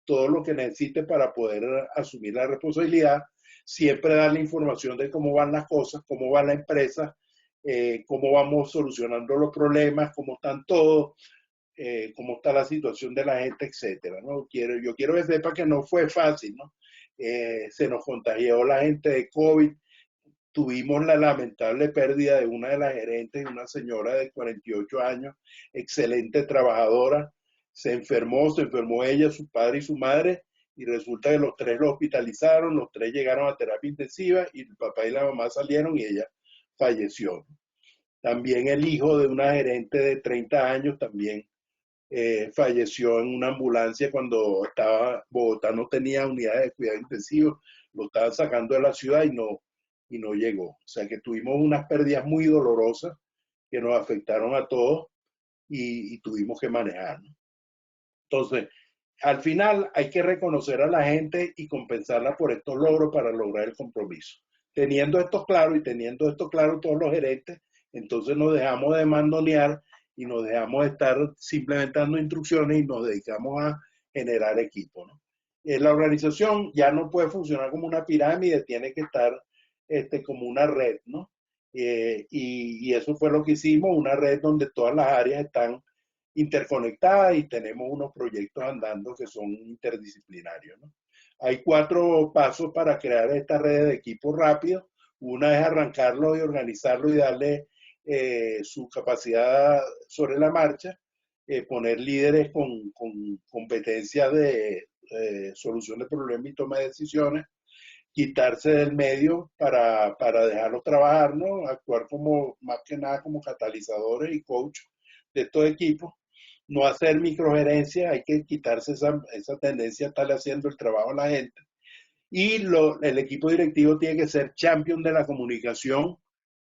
todo lo que necesite para poder asumir la responsabilidad, siempre darle información de cómo van las cosas, cómo va la empresa, cómo vamos solucionando los problemas, cómo están todos, cómo está la situación de la gente, etcétera, ¿no? Yo quiero que sepa que no fue fácil, ¿no? Se nos contagió la gente de COVID, tuvimos la lamentable pérdida de una de las gerentes, una señora de 48 años, excelente trabajadora. Se enfermó ella, su padre y su madre, y resulta que los tres lo hospitalizaron, los tres llegaron a terapia intensiva y el papá y la mamá salieron y ella falleció. También el hijo de una gerente de 30 años también falleció en una ambulancia cuando Bogotá no tenía unidades de cuidado intensivo, lo estaban sacando de la ciudad y no llegó. O sea que tuvimos unas pérdidas muy dolorosas que nos afectaron a todos y tuvimos que manejar, ¿no? Entonces, al final hay que reconocer a la gente y compensarla por estos logros para lograr el compromiso. Teniendo esto claro y teniendo esto claro todos los gerentes, entonces nos dejamos de mandonear y nos dejamos de estar simplemente dando instrucciones y nos dedicamos a generar equipo, ¿no? La organización ya no puede funcionar como una pirámide, tiene que estar como una red, ¿no? Y eso fue lo que hicimos, una red donde todas las áreas están interconectadas y tenemos unos proyectos andando que son interdisciplinarios, ¿no? Hay 4 pasos para crear esta red de equipo rápido. Una es arrancarlo y organizarlo y darle su capacidad sobre la marcha, poner líderes con competencias de solución de problemas y toma de decisiones, quitarse del medio para dejarlos trabajar, ¿no? Actuar como, más que nada, como catalizadores y coach de estos equipos, no hacer microgerencia, hay que quitarse esa tendencia a estarle haciendo el trabajo a la gente. Y el equipo directivo tiene que ser champion de la comunicación,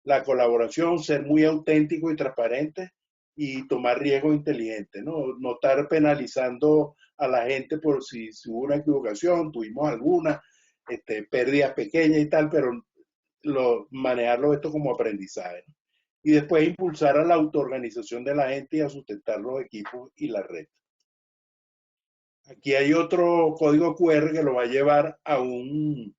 la colaboración, ser muy auténtico y transparente y tomar riesgos inteligentes, ¿no? No estar penalizando a la gente por si hubo una equivocación, tuvimos alguna, pérdidas pequeñas y tal, pero manejarlo esto como aprendizaje, ¿no? Y después impulsar a la autoorganización de la gente y a sustentar los equipos y la red. Aquí hay otro código QR que lo va a llevar a un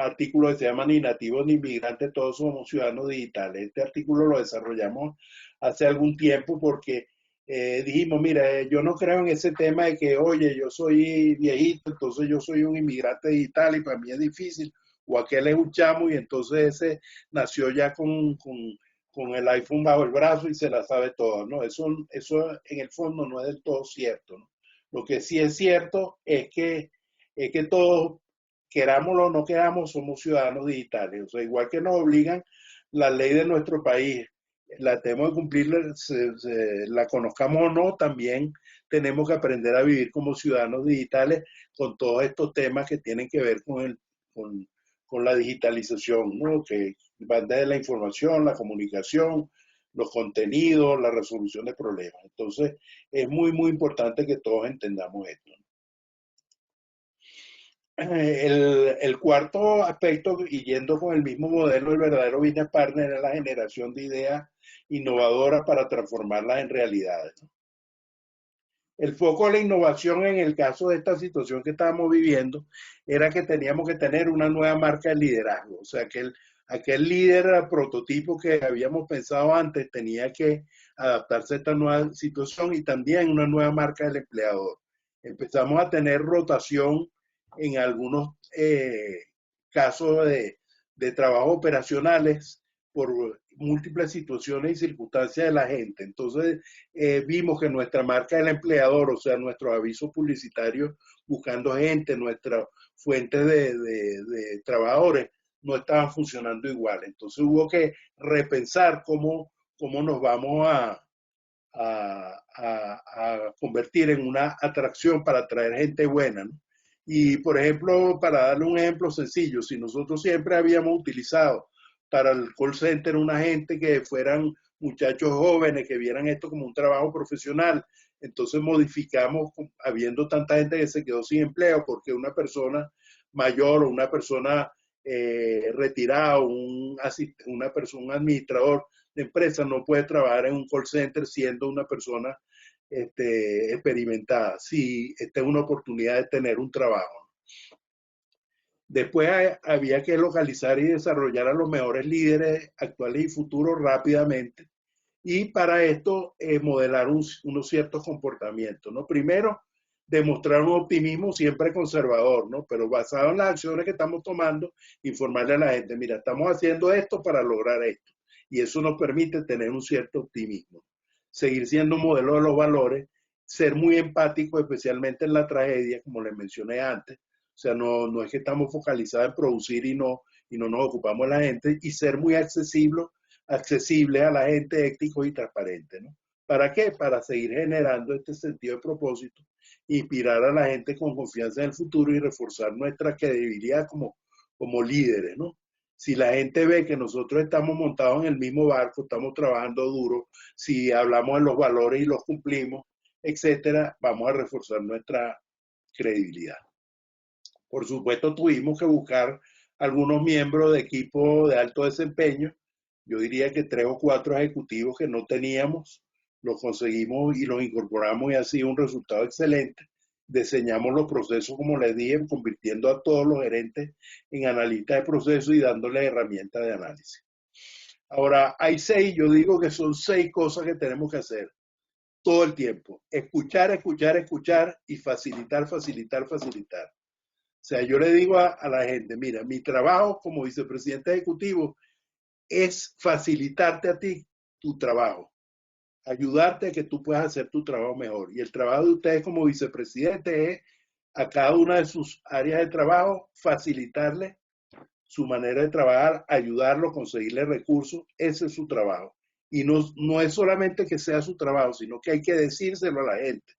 artículo que se llama Ni nativos ni inmigrantes, todos somos ciudadanos digitales. Este artículo lo desarrollamos hace algún tiempo porque dijimos, mira, yo no creo en ese tema de que, oye, yo soy viejito, entonces yo soy un inmigrante digital y para mí es difícil, o aquel es un chamo y entonces ese nació ya con el iPhone bajo el brazo y se la sabe todo, ¿no? Eso en el fondo no es del todo cierto, ¿no? Lo que sí es cierto es que todos, querámoslo o no queramos, somos ciudadanos digitales. O sea, igual que nos obligan la ley de nuestro país, la tenemos que cumplir, la conozcamos o no, también tenemos que aprender a vivir como ciudadanos digitales con todos estos temas que tienen que ver con la digitalización, ¿no? Que van desde la información, la comunicación, los contenidos, la resolución de problemas. Entonces, es muy, muy importante que todos entendamos esto. El cuarto aspecto, y yendo con el mismo modelo, el verdadero business partner es la generación de ideas innovadoras para transformarlas en realidades, ¿no? El foco de la innovación en el caso de esta situación que estábamos viviendo era que teníamos que tener una nueva marca de liderazgo. O sea, aquel líder prototipo que habíamos pensado antes tenía que adaptarse a esta nueva situación y también una nueva marca del empleador. Empezamos a tener rotación en algunos casos de trabajo operacionales por múltiples situaciones y circunstancias de la gente. Entonces, vimos que nuestra marca del empleador, o sea, nuestros avisos publicitarios buscando gente, nuestra fuente de trabajadores, no estaban funcionando igual. Entonces hubo que repensar cómo nos vamos a convertir en una atracción para atraer gente buena, ¿no? Y, por ejemplo, para darle un ejemplo sencillo, si nosotros siempre habíamos utilizado para el call center una gente que fueran muchachos jóvenes, que vieran esto como un trabajo profesional, entonces modificamos, habiendo tanta gente que se quedó sin empleo, porque una persona mayor o una persona retirada, un administrador de empresa no puede trabajar en un call center siendo una persona experimentada, si esta es una oportunidad de tener un trabajo. Después había que localizar y desarrollar a los mejores líderes actuales y futuros rápidamente. Y para esto, modelar unos ciertos comportamientos, ¿no? Primero, demostrar un optimismo siempre conservador, ¿no? Pero basado en las acciones que estamos tomando, informarle a la gente, mira, estamos haciendo esto para lograr esto. Y eso nos permite tener un cierto optimismo. Seguir siendo un modelo de los valores, ser muy empático, especialmente en la tragedia, como les mencioné antes. O sea, no es que estamos focalizados en producir y no nos ocupamos de la gente, y ser muy accesible a la gente, ético y transparente, ¿no? ¿Para qué? Para seguir generando este sentido de propósito, inspirar a la gente con confianza en el futuro y reforzar nuestra credibilidad como líderes, ¿no? Si la gente ve que nosotros estamos montados en el mismo barco, estamos trabajando duro, si hablamos de los valores y los cumplimos, etcétera, vamos a reforzar nuestra credibilidad. Por supuesto, tuvimos que buscar algunos miembros de equipo de alto desempeño. Yo diría que 3 o 4 ejecutivos que no teníamos, los conseguimos y los incorporamos y ha sido un resultado excelente. Diseñamos los procesos, como les dije, convirtiendo a todos los gerentes en analistas de procesos y dándoles herramientas de análisis. Ahora, hay 6, yo digo que son 6 cosas que tenemos que hacer todo el tiempo. Escuchar, escuchar, escuchar y facilitar, facilitar, facilitar. O sea, yo le digo a la gente, mira, mi trabajo como vicepresidente ejecutivo es facilitarte a ti tu trabajo, ayudarte a que tú puedas hacer tu trabajo mejor. Y el trabajo de ustedes como vicepresidente es a cada una de sus áreas de trabajo facilitarle su manera de trabajar, ayudarlo, conseguirle recursos. Ese es su trabajo. Y no es solamente que sea su trabajo, sino que hay que decírselo a la gente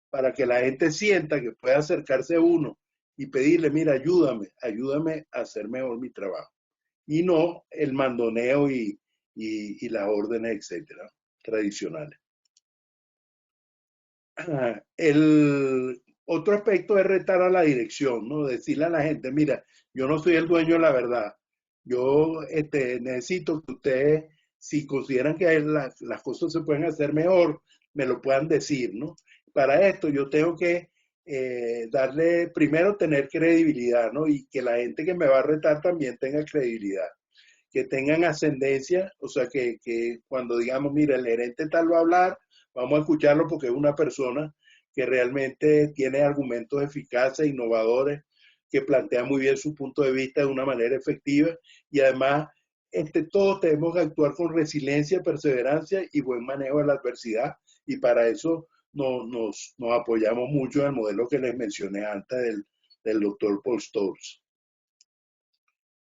para que la gente sienta que puede acercarse a uno y pedirle, mira, ayúdame, ayúdame a hacer mejor mi trabajo. Y no el mandoneo y las órdenes, etcétera, tradicionales. El otro aspecto es retar a la dirección, ¿no? Decirle a la gente, mira, yo no soy el dueño de la verdad. Yo necesito que ustedes, si consideran que las cosas se pueden hacer mejor, me lo puedan decir, ¿no? Para esto yo tengo que darle, primero tener credibilidad, ¿no? Y que la gente que me va a retar también tenga credibilidad, que tengan ascendencia, o sea, que cuando digamos, mira, el gerente tal va a hablar, vamos a escucharlo porque es una persona que realmente tiene argumentos eficaces, innovadores, que plantea muy bien su punto de vista de una manera efectiva y además todos tenemos que actuar con resiliencia, perseverancia y buen manejo de la adversidad y para eso nos apoyamos mucho en el modelo que les mencioné antes del doctor Paul Stolz.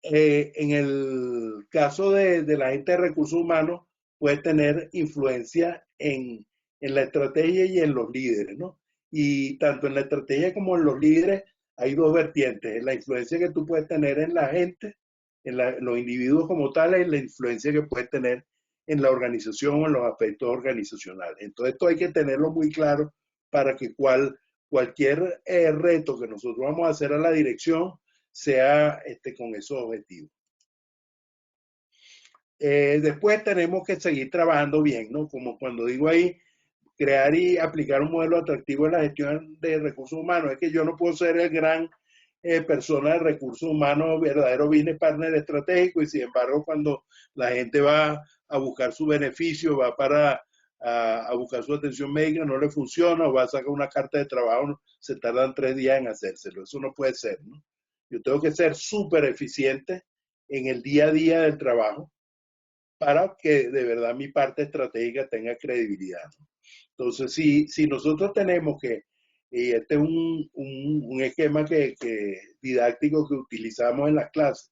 En el caso de la gente de recursos humanos, puede tener influencia en la estrategia y en los líderes, ¿no? Y tanto en la estrategia como en los líderes hay 2 vertientes, la influencia que tú puedes tener en la gente, en los individuos como tales, y la influencia que puedes tener en la organización o en los aspectos organizacionales. Entonces esto hay que tenerlo muy claro para que cualquier reto que nosotros vamos a hacer a la dirección sea con esos objetivos. Después tenemos que seguir trabajando bien, ¿no? Como cuando digo ahí, crear y aplicar un modelo atractivo en la gestión de recursos humanos. Es que yo no puedo ser el gran persona de recursos humanos, verdadero business partner estratégico, y sin embargo, cuando la gente va a buscar su beneficio, va a buscar su atención médica, no le funciona, o va a sacar una carta de trabajo, se tardan 3 días en hacérselo. Eso no puede ser, ¿no? Yo tengo que ser súper eficiente en el día a día del trabajo para que de verdad mi parte estratégica tenga credibilidad, ¿no? Entonces, si nosotros tenemos que, y este es un esquema didáctico que utilizamos en las clases,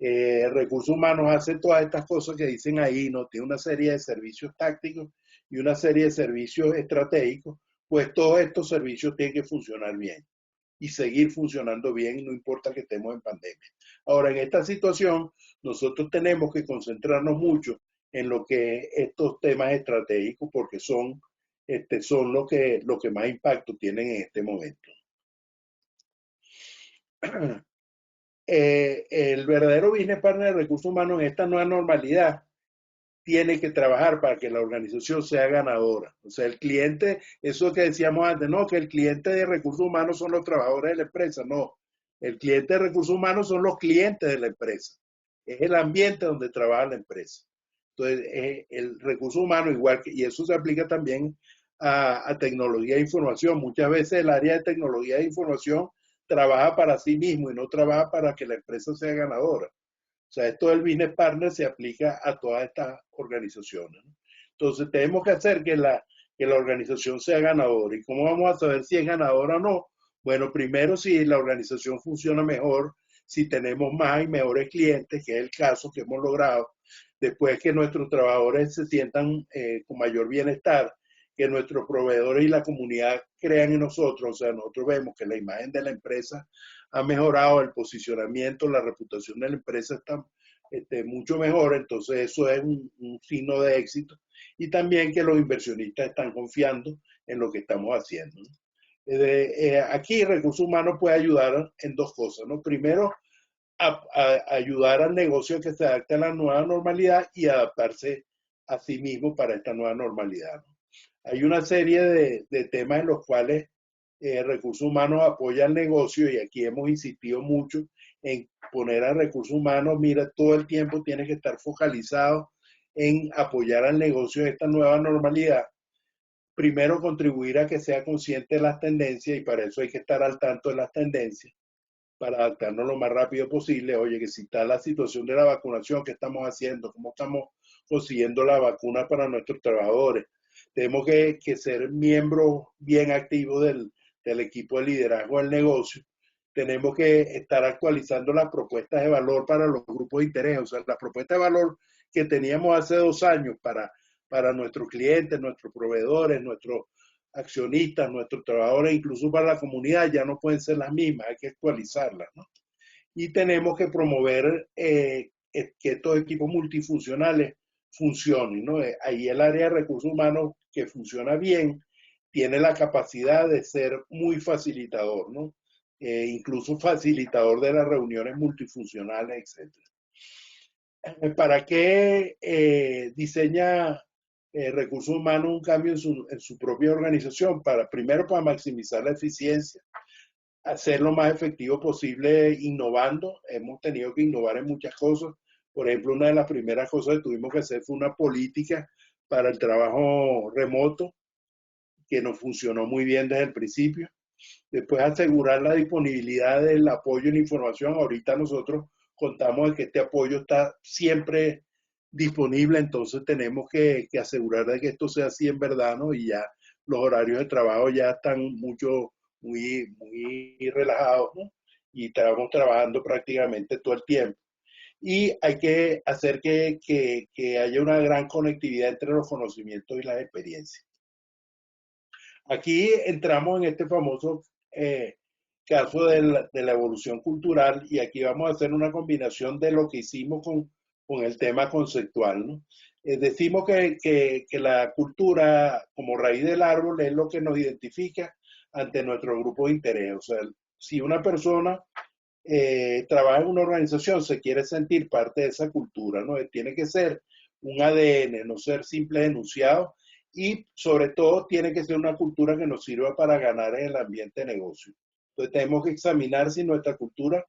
recursos humanos hace todas estas cosas que dicen ahí, ¿no? Tiene una serie de servicios tácticos y una serie de servicios estratégicos, pues todos estos servicios tienen que funcionar bien y seguir funcionando bien, no importa que estemos en pandemia. Ahora, en esta situación, nosotros tenemos que concentrarnos mucho en lo que estos temas estratégicos, porque son lo que más impacto tienen en este momento. El verdadero business partner de recursos humanos en esta nueva normalidad tiene que trabajar para que la organización sea ganadora. O sea, el cliente, eso que decíamos antes, no, que el cliente de recursos humanos son los trabajadores de la empresa, no. El cliente de recursos humanos son los clientes de la empresa. Es el ambiente donde trabaja la empresa. Entonces, el recurso humano, igual que, y eso se aplica también a tecnología de información. Muchas veces el área de tecnología de información trabaja para sí mismo y no trabaja para que la empresa sea ganadora. O sea, esto del business partner se aplica a todas estas organizaciones, ¿no? Entonces, tenemos que hacer que la organización sea ganadora. ¿Y cómo vamos a saber si es ganadora o no? Bueno, primero, si la organización funciona mejor, si tenemos más y mejores clientes, que es el caso que hemos logrado. después que nuestros trabajadores se sientan con mayor bienestar, que nuestros proveedores y la comunidad crean en nosotros, o sea, nosotros vemos que la imagen de la empresa ha mejorado, el posicionamiento, la reputación de la empresa está mucho mejor, entonces eso es un signo de éxito y también que los inversionistas están confiando en lo que estamos haciendo. Aquí recursos humanos puede ayudar en dos cosas, ¿no? Primero, ayudar al negocio que se adapte a la nueva normalidad y adaptarse a sí mismo para esta nueva normalidad, ¿no? Hay una serie de temas en los cuales recursos humanos apoya al negocio y aquí hemos insistido mucho en poner a recursos humanos, mira, todo el tiempo tiene que estar focalizado en apoyar al negocio en esta nueva normalidad. Primero, contribuir a que sea consciente de las tendencias y para eso hay que estar al tanto de las tendencias para adaptarnos lo más rápido posible. Oye, que si está la situación de la vacunación, ¿qué estamos haciendo? ¿Cómo estamos consiguiendo la vacuna para nuestros trabajadores? Tenemos que ser miembros bien activos del equipo de liderazgo del negocio. Tenemos que estar actualizando las propuestas de valor para los grupos de interés, o sea, las propuestas de valor que teníamos hace 2 años para nuestros clientes, nuestros proveedores, nuestros accionistas, nuestros trabajadores, incluso para la comunidad, ya no pueden ser las mismas, hay que actualizarlas, ¿no? Y tenemos que promover que estos equipos multifuncionales funcionen, ¿no? Ahí el área de recursos humanos que funciona bien tiene la capacidad de ser muy facilitador, ¿no? Incluso facilitador de las reuniones multifuncionales, etc. ¿Para qué diseña recursos humanos un cambio en su propia organización? Primero, para maximizar la eficiencia, hacer lo más efectivo posible innovando. Hemos tenido que innovar en muchas cosas. Por ejemplo, una de las primeras cosas que tuvimos que hacer fue una política para el trabajo remoto que nos funcionó muy bien desde el principio. Después, asegurar la disponibilidad del apoyo y la información. Ahorita nosotros contamos de que este apoyo está siempre disponible, entonces tenemos que asegurar de que esto sea así en verdad, ¿no? Y ya los horarios de trabajo ya están muy relajados, ¿no? Y estamos trabajando prácticamente todo el tiempo. Y hay que hacer que haya una gran conectividad entre los conocimientos y las experiencias. Aquí entramos en este famoso caso de la evolución cultural y aquí vamos a hacer una combinación de lo que hicimos con el tema conceptual, ¿no? Decimos que la cultura como raíz del árbol es lo que nos identifica ante nuestro grupo de interés. O sea, si una persona trabaja en una organización, se quiere sentir parte de esa cultura, ¿no? Tiene que ser un ADN, no ser simple enunciado y sobre todo tiene que ser una cultura que nos sirva para ganar en el ambiente de negocio. Entonces tenemos que examinar si nuestra cultura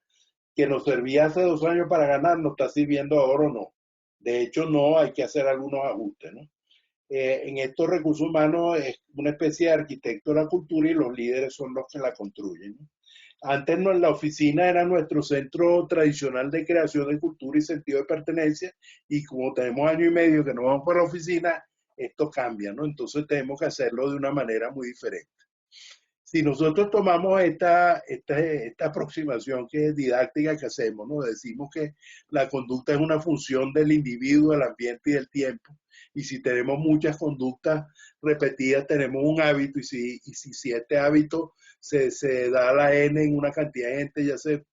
que nos servía hace 2 años para ganar nos está sirviendo ahora o no. De hecho, no, hay que hacer algunos ajustes, ¿no? En estos recursos humanos es una especie de arquitecto de la cultura y los líderes son los que la construyen, ¿no? Antes la oficina era nuestro centro tradicional de creación de cultura y sentido de pertenencia y como tenemos año y medio que no vamos para la oficina, esto cambia, ¿no? Entonces tenemos que hacerlo de una manera muy diferente. Si nosotros tomamos esta aproximación que es didáctica que hacemos, ¿no? Decimos que la conducta es una función del individuo, del ambiente y del tiempo. Y si tenemos muchas conductas repetidas, tenemos un hábito. Y si este hábito se da a la N en una cantidad de gente, ya se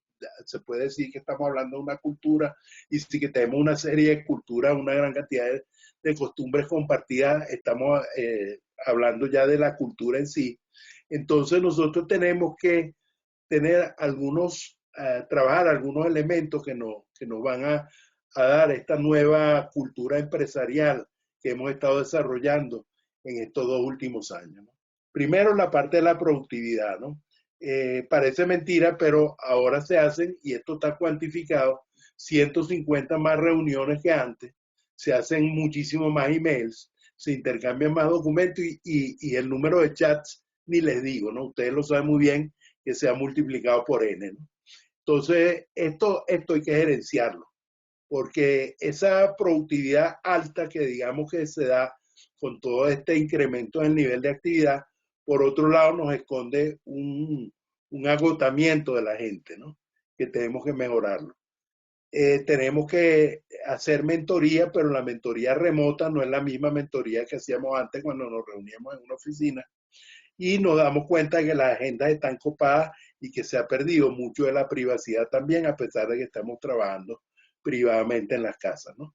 puede decir que estamos hablando de una cultura. Y si que tenemos una serie de culturas, una gran cantidad de costumbres compartidas, estamos hablando ya de la cultura en sí. Entonces nosotros tenemos que tener trabajar algunos elementos que nos van a dar esta nueva cultura empresarial que hemos estado desarrollando en estos 2 últimos años, ¿no? Primero, la parte de la productividad, ¿no? Parece mentira, pero ahora se hacen, y esto está cuantificado, 150 más reuniones que antes, se hacen muchísimo más emails, se intercambian más documentos y el número de chats ni les digo, ¿no? Ustedes lo saben muy bien que se ha multiplicado por N, ¿no? Entonces, esto hay que gerenciarlo, porque esa productividad alta que digamos que se da con todo este incremento en el nivel de actividad, por otro lado nos esconde un agotamiento de la gente, ¿no? Que tenemos que mejorarlo. tenemos que hacer mentoría, pero la mentoría remota no es la misma mentoría que hacíamos antes cuando nos reuníamos en una oficina y nos damos cuenta de que las agendas están copadas y que se ha perdido mucho de la privacidad también, a pesar de que estamos trabajando privadamente en las casas, ¿no?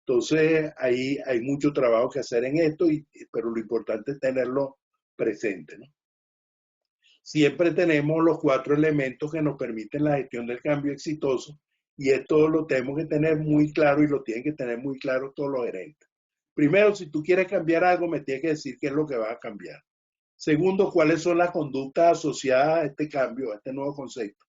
Entonces, ahí hay mucho trabajo que hacer en esto, pero lo importante es tenerlo presente, ¿no? Siempre tenemos los 4 elementos que nos permiten la gestión del cambio exitoso y esto lo tenemos que tener muy claro y lo tienen que tener muy claro todos los gerentes. Primero, si tú quieres cambiar algo, me tienes que decir qué es lo que vas a cambiar. Segundo, cuáles son las conductas asociadas a este cambio, a este nuevo concepto.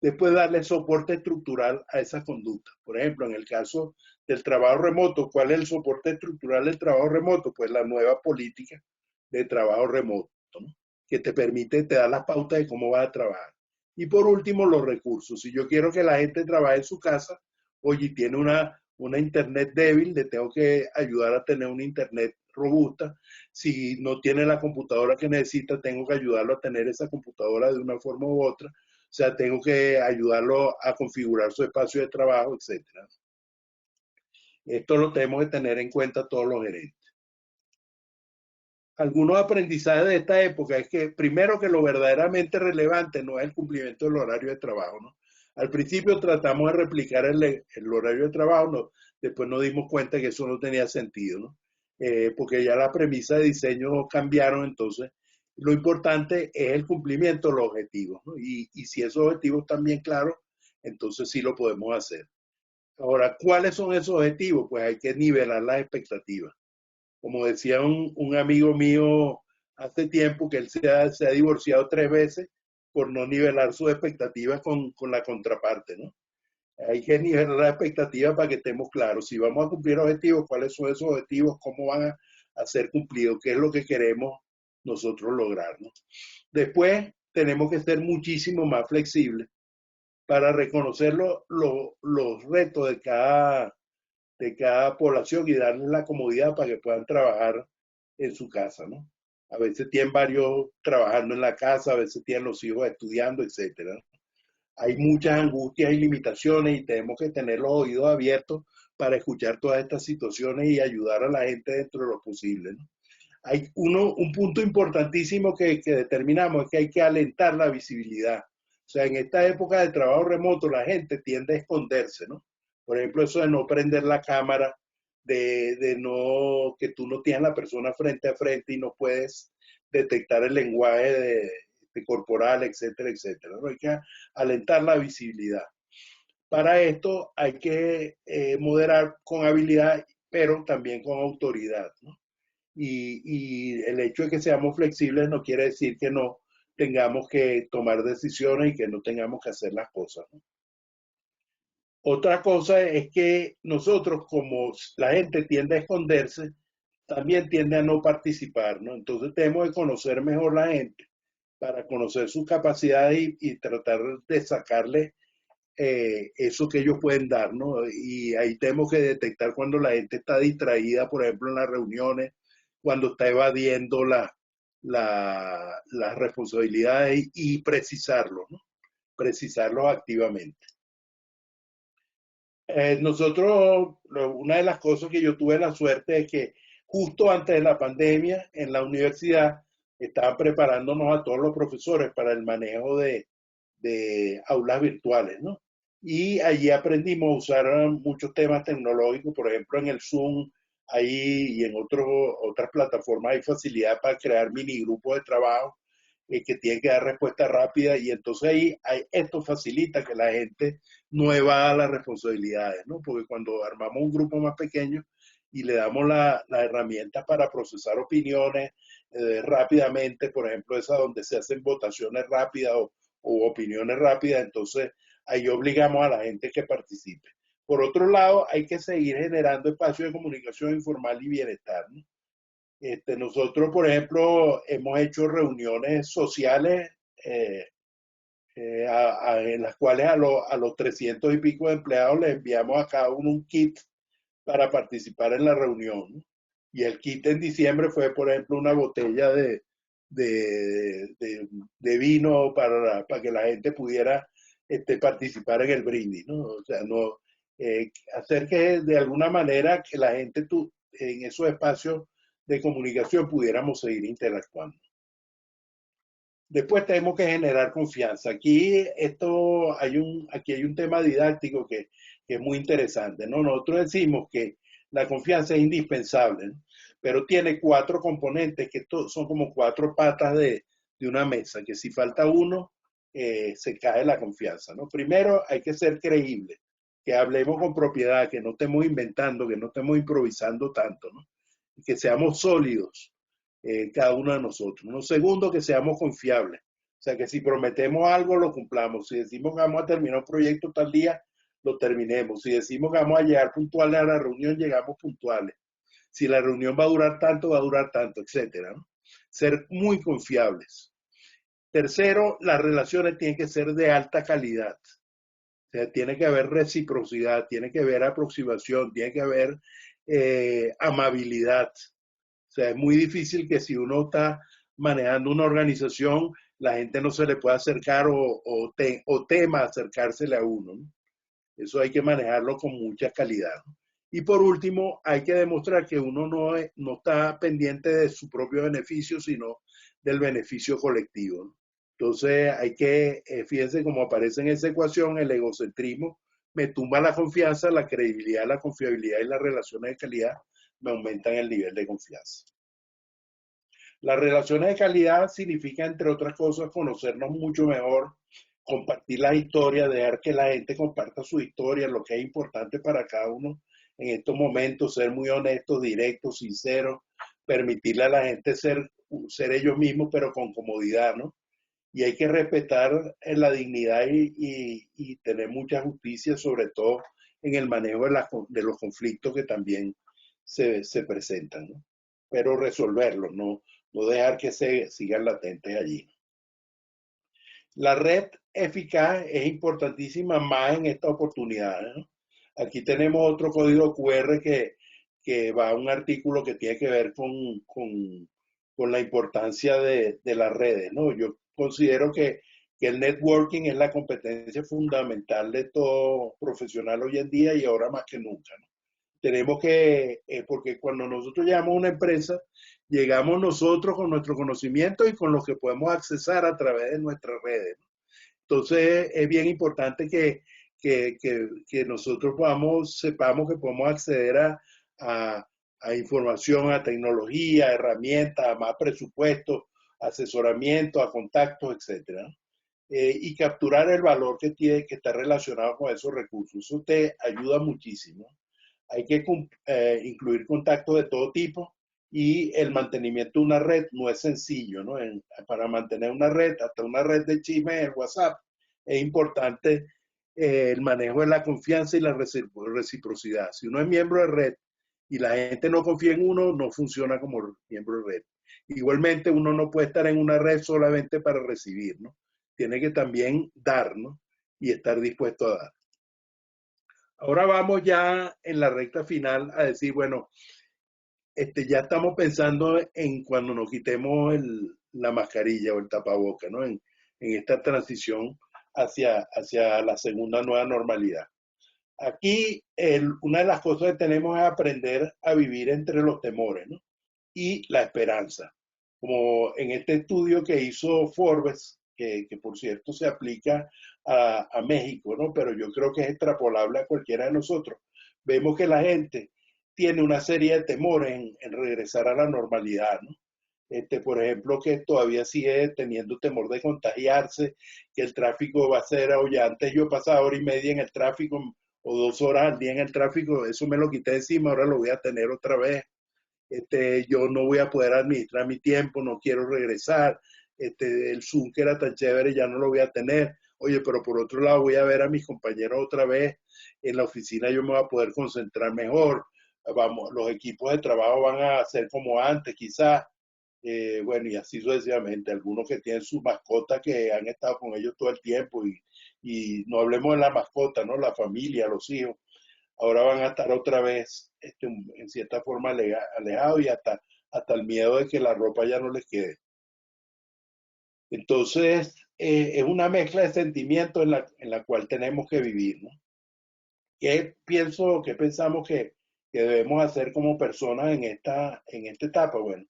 Después, darle soporte estructural a esas conductas. Por ejemplo, en el caso del trabajo remoto, ¿cuál es el soporte estructural del trabajo remoto? Pues la nueva política de trabajo remoto, ¿no? Que te permite, te da las pautas de cómo vas a trabajar. Y por último, los recursos. Si yo quiero que la gente trabaje en su casa, oye, tiene una internet débil, le tengo que ayudar a tener una internet robusta. Si no tiene la computadora que necesita, tengo que ayudarlo a tener esa computadora de una forma u otra. O sea, tengo que ayudarlo a configurar su espacio de trabajo, etcétera. Esto lo tenemos que tener en cuenta todos los gerentes. Algunos aprendizajes de esta época es que, primero, que lo verdaderamente relevante no es el cumplimiento del horario de trabajo, ¿no? Al principio tratamos de replicar el horario de trabajo, ¿no? Después nos dimos cuenta que eso no tenía sentido, ¿no? Porque ya la premisa de diseño cambiaron, entonces lo importante es el cumplimiento de los objetivos, ¿no? Y si esos objetivos están bien claros, entonces sí lo podemos hacer. Ahora, ¿cuáles son esos objetivos? Pues hay que nivelar las expectativas. Como decía un amigo mío hace tiempo, que él se ha divorciado 3 veces por no nivelar sus expectativas con la contraparte, ¿no? Hay que nivelar las expectativas para que estemos claros. Si vamos a cumplir objetivos, ¿cuáles son esos objetivos? ¿Cómo van a ser cumplidos? ¿Qué es lo que queremos nosotros lograr, ¿no? Después, tenemos que ser muchísimo más flexibles para reconocer los retos de cada población y darles la comodidad para que puedan trabajar en su casa, ¿no? A veces tienen varios trabajando en la casa, a veces tienen los hijos estudiando, etcétera. Hay muchas angustias y limitaciones y tenemos que tener los oídos abiertos para escuchar todas estas situaciones y ayudar a la gente dentro de lo posible, ¿no? Hay un punto importantísimo que determinamos, es que hay que alentar la visibilidad. O sea, en esta época de trabajo remoto la gente tiende a esconderse, ¿no? Por ejemplo, eso de no prender la cámara, de no, que tú no tienes la persona frente a frente y no puedes detectar el lenguaje corporal, etcétera, etcétera, ¿no? Hay que alentar la visibilidad. Para esto hay que moderar con habilidad, pero también con autoridad, ¿no? Y el hecho de que seamos flexibles no quiere decir que no tengamos que tomar decisiones y que no tengamos que hacer las cosas, ¿no? Otra cosa es que nosotros, como la gente tiende a esconderse, también tiende a no participar, ¿no? Entonces tenemos que conocer mejor la gente para conocer sus capacidades y tratar de sacarle eso que ellos pueden dar, ¿no? Y ahí tenemos que detectar cuando la gente está distraída, por ejemplo, en las reuniones, cuando está evadiendo las responsabilidades y precisarlo, ¿no? Precisarlo activamente. Nosotros, una de las cosas que yo tuve la suerte es que justo antes de la pandemia en la universidad estaban preparándonos a todos los profesores para el manejo de aulas virtuales, ¿no? Y allí aprendimos a usar muchos temas tecnológicos, por ejemplo, en el Zoom ahí y en otras plataformas hay facilidad para crear mini grupos de trabajo que tienen que dar respuesta rápida y entonces esto facilita que la gente no evada las responsabilidades, ¿no? Porque cuando armamos un grupo más pequeño y le damos las herramientas para procesar opiniones rápidamente, por ejemplo, esa donde se hacen votaciones rápidas o opiniones rápidas, entonces ahí obligamos a la gente que participe. Por otro lado, hay que seguir generando espacios de comunicación informal y bienestar, ¿no? Nosotros, por ejemplo, hemos hecho reuniones sociales en las cuales a los 300 y pico de empleados les enviamos a cada uno un kit para participar en la reunión, ¿no? Y el kit en diciembre fue, por ejemplo, una botella de vino para que la gente pudiera participar en el brindis, ¿no? O sea, no, hacer que de alguna manera que la gente en esos espacios de comunicación pudiéramos seguir interactuando. Después tenemos que generar confianza. Aquí hay un tema didáctico que es muy interesante, ¿no? Nosotros decimos que la confianza es indispensable, ¿no? Pero tiene cuatro componentes que son como cuatro patas de una mesa, que si falta uno, se cae la confianza, ¿no? Primero hay que ser creíble, que hablemos con propiedad, que no estemos inventando, que no estemos improvisando tanto, ¿no? Que seamos sólidos, cada uno de nosotros. Lo segundo, que seamos confiables. O sea, que si prometemos algo, lo cumplamos. Si decimos que vamos a terminar un proyecto tal día, lo terminemos. Si decimos que vamos a llegar puntuales a la reunión, llegamos puntuales. Si la reunión va a durar tanto, etcétera, ¿no? Ser muy confiables. Tercero, las relaciones tienen que ser de alta calidad. O sea, tiene que haber reciprocidad, tiene que haber aproximación, tiene que haber amabilidad. O sea, es muy difícil que si uno está manejando una organización, la gente no se le pueda acercar o tema acercársele a uno, ¿no? Eso hay que manejarlo con mucha calidad, ¿no? Y por último, hay que demostrar que uno no está pendiente de su propio beneficio, sino del beneficio colectivo, ¿no? Entonces, fíjense cómo aparece en esa ecuación, el egocentrismo me tumba la confianza, la credibilidad, la confiabilidad y las relaciones de calidad me aumentan el nivel de confianza. Las relaciones de calidad significa, entre otras cosas, conocernos mucho mejor, compartir las historias, dejar que la gente comparta su historia, lo que es importante para cada uno en estos momentos, ser muy honestos, directos, sinceros, permitirle a la gente ser ellos mismos, pero con comodidad, ¿no? Y hay que respetar la dignidad y tener mucha justicia, sobre todo en el manejo de los conflictos que también se presentan, ¿no? Pero resolverlos, no dejar que se sigan latentes allí. La red eficaz es importantísima más en esta oportunidad, ¿no? Aquí tenemos otro código QR que va a un artículo que tiene que ver con la importancia de las redes, ¿no? Yo considero que el networking es la competencia fundamental de todo profesional hoy en día y ahora más que nunca, ¿no? Tenemos porque cuando nosotros llegamos a una empresa, llegamos nosotros con nuestro conocimiento y con lo que podemos accesar a través de nuestras redes, ¿no? Entonces, es bien importante que nosotros sepamos que podemos acceder a información, a tecnología, a herramientas, a más presupuesto, asesoramiento, a contactos, etcétera, ¿no? Y capturar el valor que está relacionado con esos recursos. Eso te ayuda muchísimo. Hay que incluir contactos de todo tipo y el mantenimiento de una red no es sencillo, ¿no? Para mantener una red, hasta una red de chisme en WhatsApp, es importante el manejo de la confianza y la reciprocidad. Si uno es miembro de red y la gente no confía en uno, no funciona como miembro de red. Igualmente, uno no puede estar en una red solamente para recibir, ¿no? Tiene que también dar, ¿no? Y estar dispuesto a dar. Ahora vamos ya en la recta final a decir, bueno, ya estamos pensando en cuando nos quitemos la mascarilla o el tapaboca, ¿no? En esta transición hacia la segunda nueva normalidad. Aquí una de las cosas que tenemos es aprender a vivir entre los temores, ¿no? Y la esperanza. Como en este estudio que hizo Forbes, que por cierto se aplica a México, ¿no? Pero yo creo que es extrapolable a cualquiera de nosotros. Vemos que la gente tiene una serie de temores en regresar a la normalidad, ¿no? Por ejemplo, que todavía sigue teniendo temor de contagiarse, que el tráfico va a ser, oye, antes yo pasaba hora y media en el tráfico o 2 horas al día en el tráfico, eso me lo quité encima, ahora lo voy a tener otra vez. Yo no voy a poder administrar mi tiempo, no quiero regresar, el Zoom que era tan chévere ya no lo voy a tener. Oye, pero por otro lado voy a ver a mis compañeros otra vez en la oficina, yo me voy a poder concentrar mejor. Vamos, los equipos de trabajo van a ser como antes, quizás. Bueno, y así sucesivamente. Algunos que tienen sus mascotas que han estado con ellos todo el tiempo y no hablemos de la mascota, ¿no? La familia, los hijos ahora van a estar otra vez en cierta forma alejados y hasta el miedo de que la ropa ya no les quede. Entonces, es una mezcla de sentimientos en la cual tenemos que vivir, ¿no? ¿Qué pienso, qué pensamos que debemos hacer como personas en esta etapa? Bueno,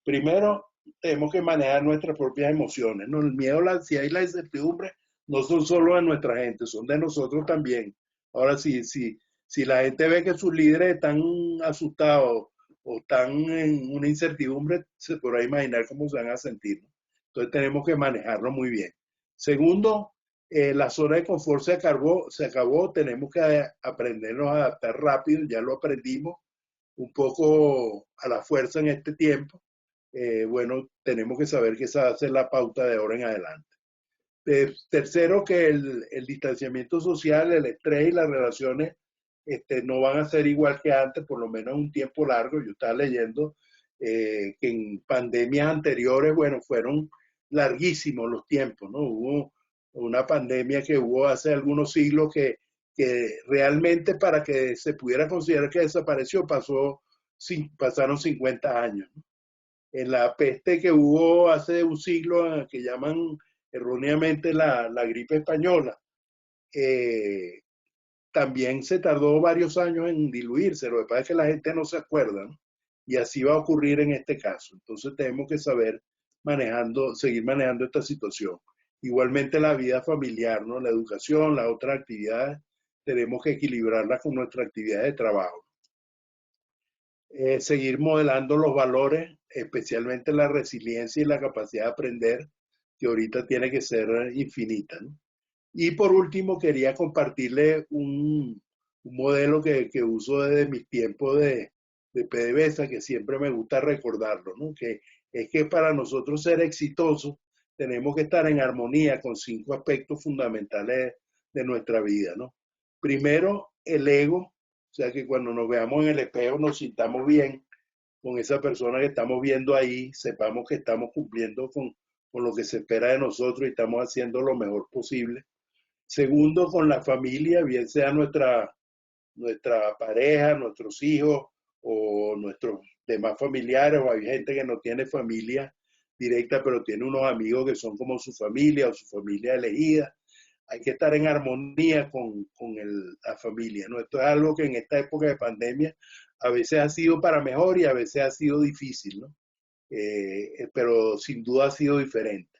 primero tenemos que manejar nuestras propias emociones, ¿no? El miedo, la ansiedad y la incertidumbre no son solo de nuestra gente, son de nosotros también. Ahora, si la gente ve que sus líderes están asustados o están en una incertidumbre, se podrá imaginar cómo se van a sentir, ¿no? Entonces tenemos que manejarlo muy bien. Segundo, la zona de confort se acabó, tenemos que aprendernos a adaptar rápido, ya lo aprendimos un poco a la fuerza en este tiempo. Bueno, tenemos que saber que esa va a ser la pauta de ahora en adelante. Tercero, que el distanciamiento social, el estrés y las relaciones no van a ser igual que antes, por lo menos un tiempo largo. Yo estaba leyendo que en pandemias anteriores, bueno, fueron larguísimos los tiempos, ¿no? Hubo una pandemia que hubo hace algunos siglos que realmente para que se pudiera considerar que desapareció pasaron 50 años, ¿no? En la peste que hubo hace un siglo, que llaman erróneamente la gripe española, eh, también se tardó varios años en diluirse. Lo que pasa es que la gente no se acuerda, ¿no? Y así va a ocurrir en este caso. Entonces tenemos que saber seguir manejando esta situación. Igualmente la vida familiar, ¿no? La educación, las otras actividades, tenemos que equilibrarlas con nuestra actividad de trabajo. Seguir modelando los valores, especialmente la resiliencia y la capacidad de aprender, que ahorita tiene que ser infinita, ¿no? Y por último, quería compartirle un modelo que uso desde mis tiempos de PDVSA, que siempre me gusta recordarlo, ¿no? Que es que para nosotros ser exitosos tenemos que estar en armonía con 5 aspectos fundamentales de nuestra vida, ¿no? Primero, el ego, o sea, que cuando nos veamos en el espejo nos sintamos bien con esa persona que estamos viendo ahí, sepamos que estamos cumpliendo con lo que se espera de nosotros y estamos haciendo lo mejor posible. Segundo, con la familia, bien sea nuestra pareja, nuestros hijos o nuestros demás familiares, o hay gente que no tiene familia directa, pero tiene unos amigos que son como su familia o su familia elegida. Hay que estar en armonía la familia, ¿no? Esto es algo que en esta época de pandemia a veces ha sido para mejor y a veces ha sido difícil, ¿no? Pero sin duda ha sido diferente.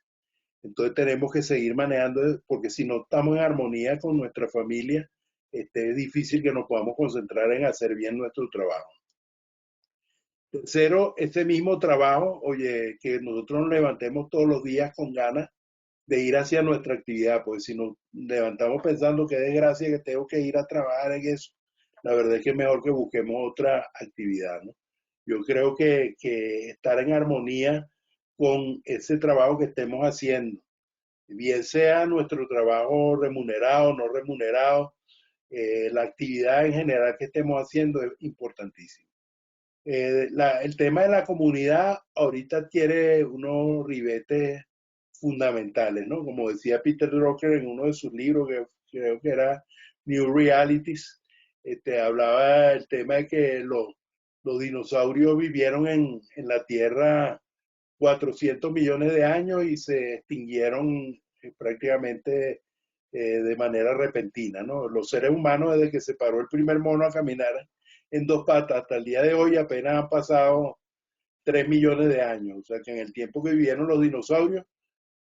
Entonces tenemos que seguir manejando, porque si no estamos en armonía con nuestra familia, es difícil que nos podamos concentrar en hacer bien nuestro trabajo. Tercero, ese mismo trabajo, oye, que nosotros nos levantemos todos los días con ganas de ir hacia nuestra actividad, porque si nos levantamos pensando que desgracia que tengo que ir a trabajar en eso, la verdad es que es mejor que busquemos otra actividad, ¿no? Yo creo que estar en armonía con ese trabajo que estemos haciendo, bien sea nuestro trabajo remunerado, no remunerado, la actividad en general que estemos haciendo es importantísimo. El tema de la comunidad ahorita tiene unos ribetes fundamentales, ¿no? Como decía Peter Drucker en uno de sus libros, que creo que era New Realities, hablaba del tema de que los dinosaurios vivieron en la Tierra 400 millones de años y se extinguieron prácticamente de manera repentina, ¿no? Los seres humanos, desde que se paró el primer mono a caminar en 2 patas hasta el día de hoy, apenas han pasado 3 millones de años. O sea que en el tiempo que vivieron los dinosaurios,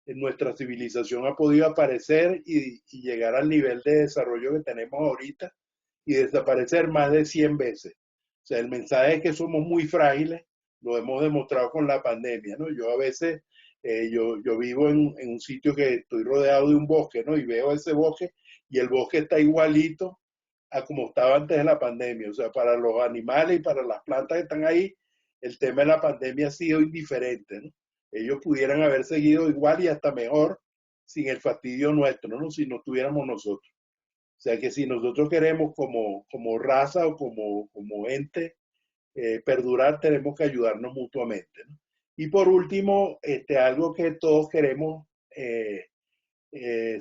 nuestra civilización ha podido aparecer y llegar al nivel de desarrollo que tenemos ahorita y desaparecer más de 100 veces. O sea, el mensaje es que somos muy frágiles, lo hemos demostrado con la pandemia, ¿no? Yo a veces, yo vivo en un sitio que estoy rodeado de un bosque, ¿no? Y veo ese bosque y el bosque está igualito a como estaba antes de la pandemia. O sea, para los animales y para las plantas que están ahí, el tema de la pandemia ha sido indiferente, ¿no? Ellos pudieran haber seguido igual y hasta mejor sin el fastidio nuestro, ¿no? Si no tuviéramos nosotros. O sea que si nosotros queremos como raza o como ente perdurar, tenemos que ayudarnos mutuamente, ¿no? Y por último, algo que todos queremos,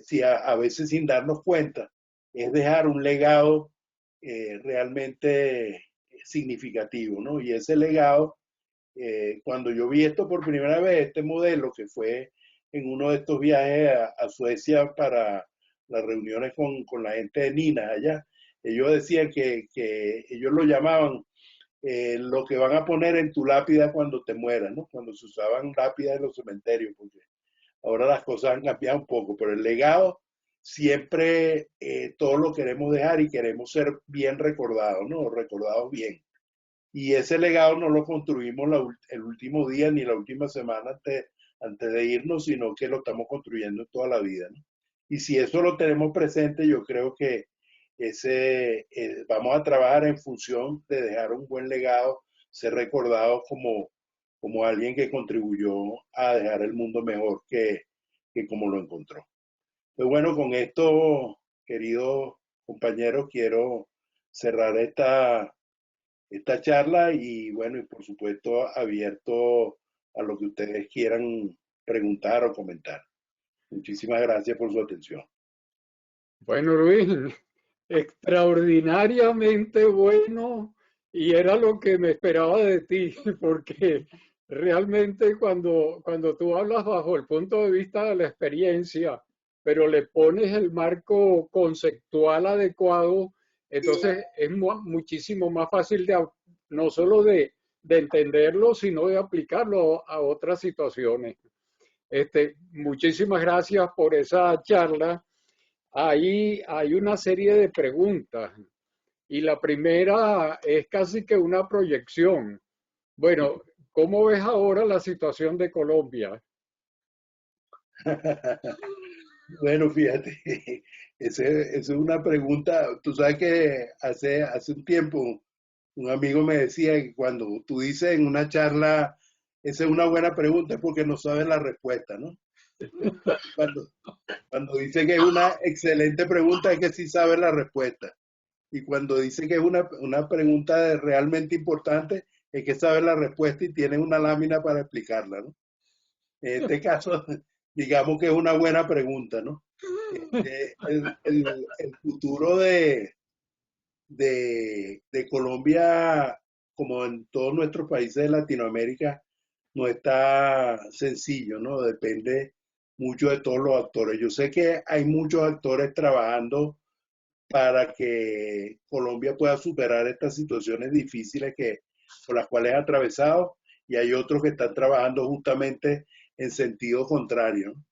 si a veces sin darnos cuenta, es dejar un legado realmente significativo, ¿no? Y ese legado, cuando yo vi esto por primera vez, este modelo que fue en uno de estos viajes a Suecia para las reuniones con la gente de Nina allá, ellos decían que ellos lo llamaban lo que van a poner en tu lápida cuando te mueras, ¿no? Cuando se usaban lápidas en los cementerios, porque ahora las cosas han cambiado un poco, pero el legado siempre todos lo queremos dejar y queremos ser bien recordados, ¿no? Recordados bien. Y ese legado no lo construimos el último día ni la última semana antes de irnos, sino que lo estamos construyendo toda la vida, ¿no? Y si eso lo tenemos presente, yo creo que vamos a trabajar en función de dejar un buen legado, ser recordados como alguien que contribuyó a dejar el mundo mejor que como lo encontró. Pues bueno, con esto, queridos compañeros, quiero cerrar esta charla y bueno, y por supuesto abierto a lo que ustedes quieran preguntar o comentar. Muchísimas gracias por su atención. Bueno, Luis, extraordinariamente bueno y era lo que me esperaba de ti, porque realmente cuando tú hablas bajo el punto de vista de la experiencia, pero le pones el marco conceptual adecuado, entonces es muchísimo más fácil no solo de entenderlo, sino de aplicarlo a otras situaciones. Muchísimas gracias por esa charla. Ahí hay una serie de preguntas y la primera es casi que una proyección. Bueno, ¿cómo ves ahora la situación de Colombia? Bueno, fíjate, esa es una pregunta. Tú sabes que hace un tiempo un amigo me decía que cuando tú dices en una charla, esa es una buena pregunta, es porque no sabes la respuesta, ¿no? Cuando, cuando dice que es una excelente pregunta, es que sí sabes la respuesta. Y cuando dice que es una pregunta realmente importante, es que sabes la respuesta y tienes una lámina para explicarla, ¿no? En este caso, digamos que es una buena pregunta, ¿no? El futuro de Colombia, como en todos nuestros países de Latinoamérica, no está sencillo, ¿no? Depende mucho de todos los actores. Yo sé que hay muchos actores trabajando para que Colombia pueda superar estas situaciones difíciles por las cuales ha atravesado y hay otros que están trabajando justamente en sentido contrario, ¿no?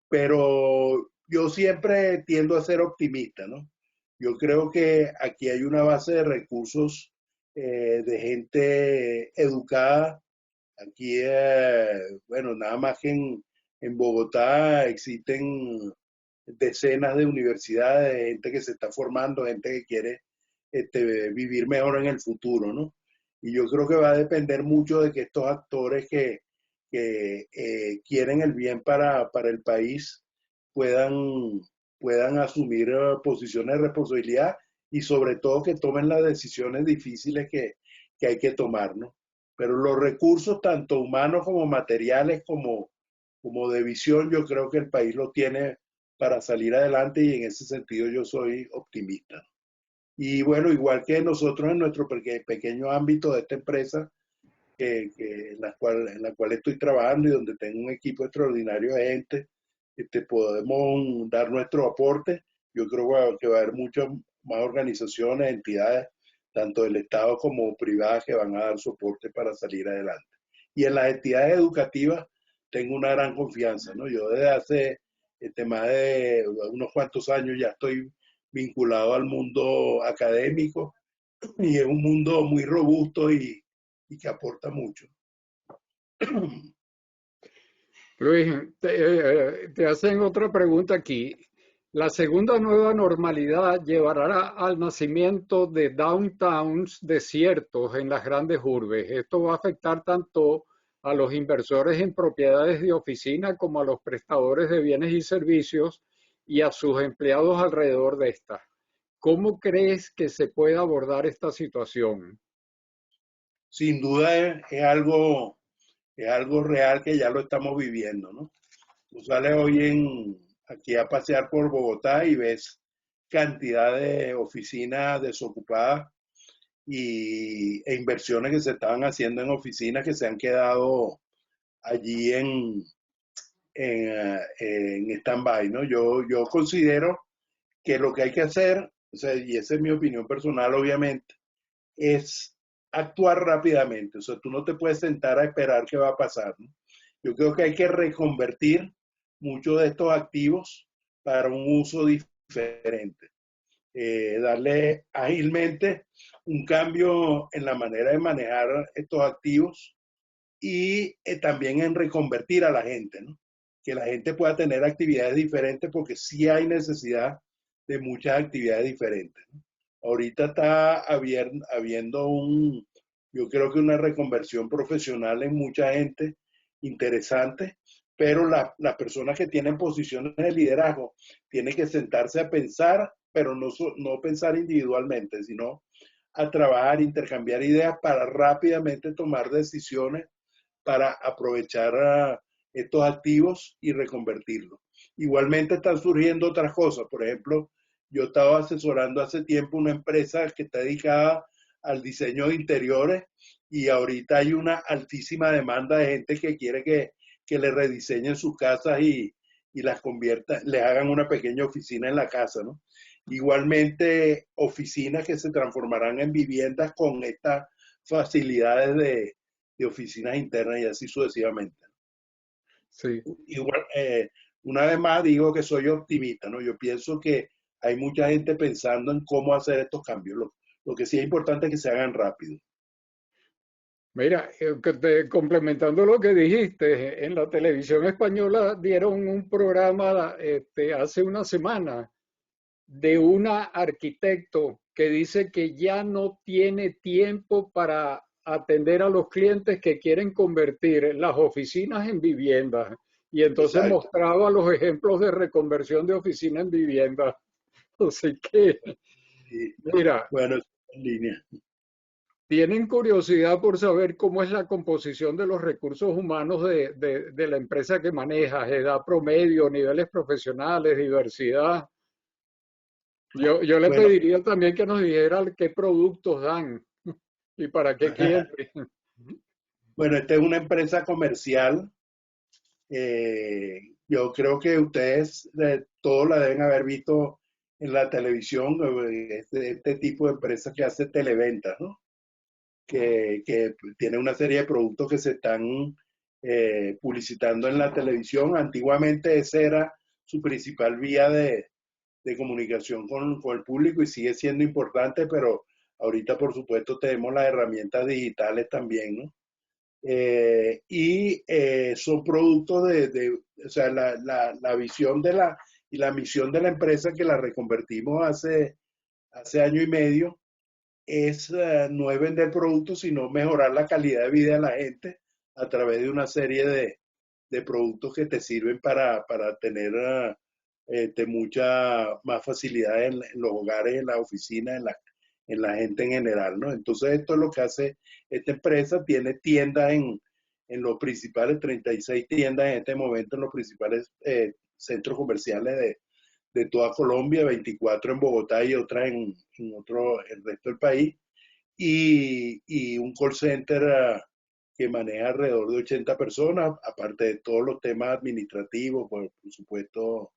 Pero yo siempre tiendo a ser optimista, ¿no? Yo creo que aquí hay una base de recursos de gente educada. Aquí, bueno, nada más que en Bogotá existen decenas de universidades, de gente que se está formando, gente que quiere vivir mejor en el futuro, ¿no? Y yo creo que va a depender mucho de que estos actores que quieren el bien para el país puedan, puedan asumir posiciones de responsabilidad y sobre todo que tomen las decisiones difíciles que hay que tomar, ¿no? Pero los recursos, tanto humanos como materiales, como de visión, yo creo que el país lo tiene para salir adelante y en ese sentido yo soy optimista. Y bueno, igual que nosotros en nuestro pequeño ámbito de esta empresa, en la cual estoy trabajando y donde tengo un equipo extraordinario de gente, podemos dar nuestro aporte. Yo creo que va a haber muchas más organizaciones, entidades, tanto del Estado como privadas, que van a dar soporte para salir adelante. Y en las entidades educativas tengo una gran confianza, ¿no? Yo desde hace más de unos cuantos años ya estoy vinculado al mundo académico y es un mundo muy robusto y que aporta mucho. Luis, te hacen otra pregunta aquí. La segunda nueva normalidad llevará al nacimiento de downtowns desiertos en las grandes urbes. Esto va a afectar tanto a los inversores en propiedades de oficina como a los prestadores de bienes y servicios y a sus empleados alrededor de estas. ¿Cómo crees que se puede abordar esta situación? Sin duda es algo real que ya lo estamos viviendo, ¿no? Tú sales hoy aquí a pasear por Bogotá y ves cantidad de oficinas desocupadas e inversiones que se estaban haciendo en oficinas que se han quedado allí en stand-by, ¿no? Yo considero que lo que hay que hacer o sea, y esa es mi opinión personal, obviamente, es actuar rápidamente. O sea, tú no te puedes sentar a esperar qué va a pasar, ¿no? Yo creo que hay que reconvertir muchos de estos activos para un uso diferente. Darle ágilmente un cambio en la manera de manejar estos activos y también en reconvertir a la gente, ¿no? Que la gente pueda tener actividades diferentes porque sí hay necesidad de muchas actividades diferentes, ¿no? Ahorita está habiendo yo creo que una reconversión profesional en mucha gente interesante, pero las personas que tienen posiciones de liderazgo tienen que sentarse a pensar, pero no pensar individualmente, sino a trabajar, intercambiar ideas para rápidamente tomar decisiones para aprovechar estos activos y reconvertirlos. Igualmente están surgiendo otras cosas. Por ejemplo, yo estaba asesorando hace tiempo una empresa que está dedicada al diseño de interiores y ahorita hay una altísima demanda de gente que quiere que le rediseñen sus casas y las conviertan, les hagan una pequeña oficina en la casa, ¿no? Igualmente, oficinas que se transformarán en viviendas con estas facilidades de oficinas internas y así sucesivamente. Sí. Igual, una vez más digo que soy optimista, ¿no? Yo pienso que hay mucha gente pensando en cómo hacer estos cambios. Lo que sí es importante es que se hagan rápido. Mira, complementando lo que dijiste, en la televisión española dieron un programa hace una semana de una arquitecto que dice que ya no tiene tiempo para atender a los clientes que quieren convertir las oficinas en viviendas. Y entonces Exacto. mostraba los ejemplos de reconversión de oficina en vivienda. Así que, Y, mira, bueno, en línea. tienen curiosidad por saber cómo es la composición de los recursos humanos de la empresa que manejas, edad promedio, niveles profesionales, diversidad. Yo le Bueno, pediría también que nos dijera qué productos dan y para qué clientes. bueno, esta es una empresa comercial. Yo creo que ustedes todos la deben haber visto en la televisión, este tipo de empresa que hace televentas, ¿no? Que tiene una serie de productos que se están publicitando en la televisión. Antiguamente esa era su principal vía de comunicación con el público y sigue siendo importante, pero ahorita por supuesto tenemos las herramientas digitales también, ¿no? Son productos o sea, la visión y la misión de la empresa que la reconvertimos hace año y medio es no es vender productos, sino mejorar la calidad de vida de la gente a través de una serie de productos que te sirven para tener mucha más facilidad en los hogares, en las oficinas, en la gente en general, ¿no? Entonces esto es lo que hace esta empresa, tiene tiendas en los principales, 36 tiendas en este momento en los principales centros comerciales de toda Colombia, 24 en Bogotá y otras el resto del país, y un call center que maneja alrededor de 80 personas, aparte de todos los temas administrativos, por supuesto,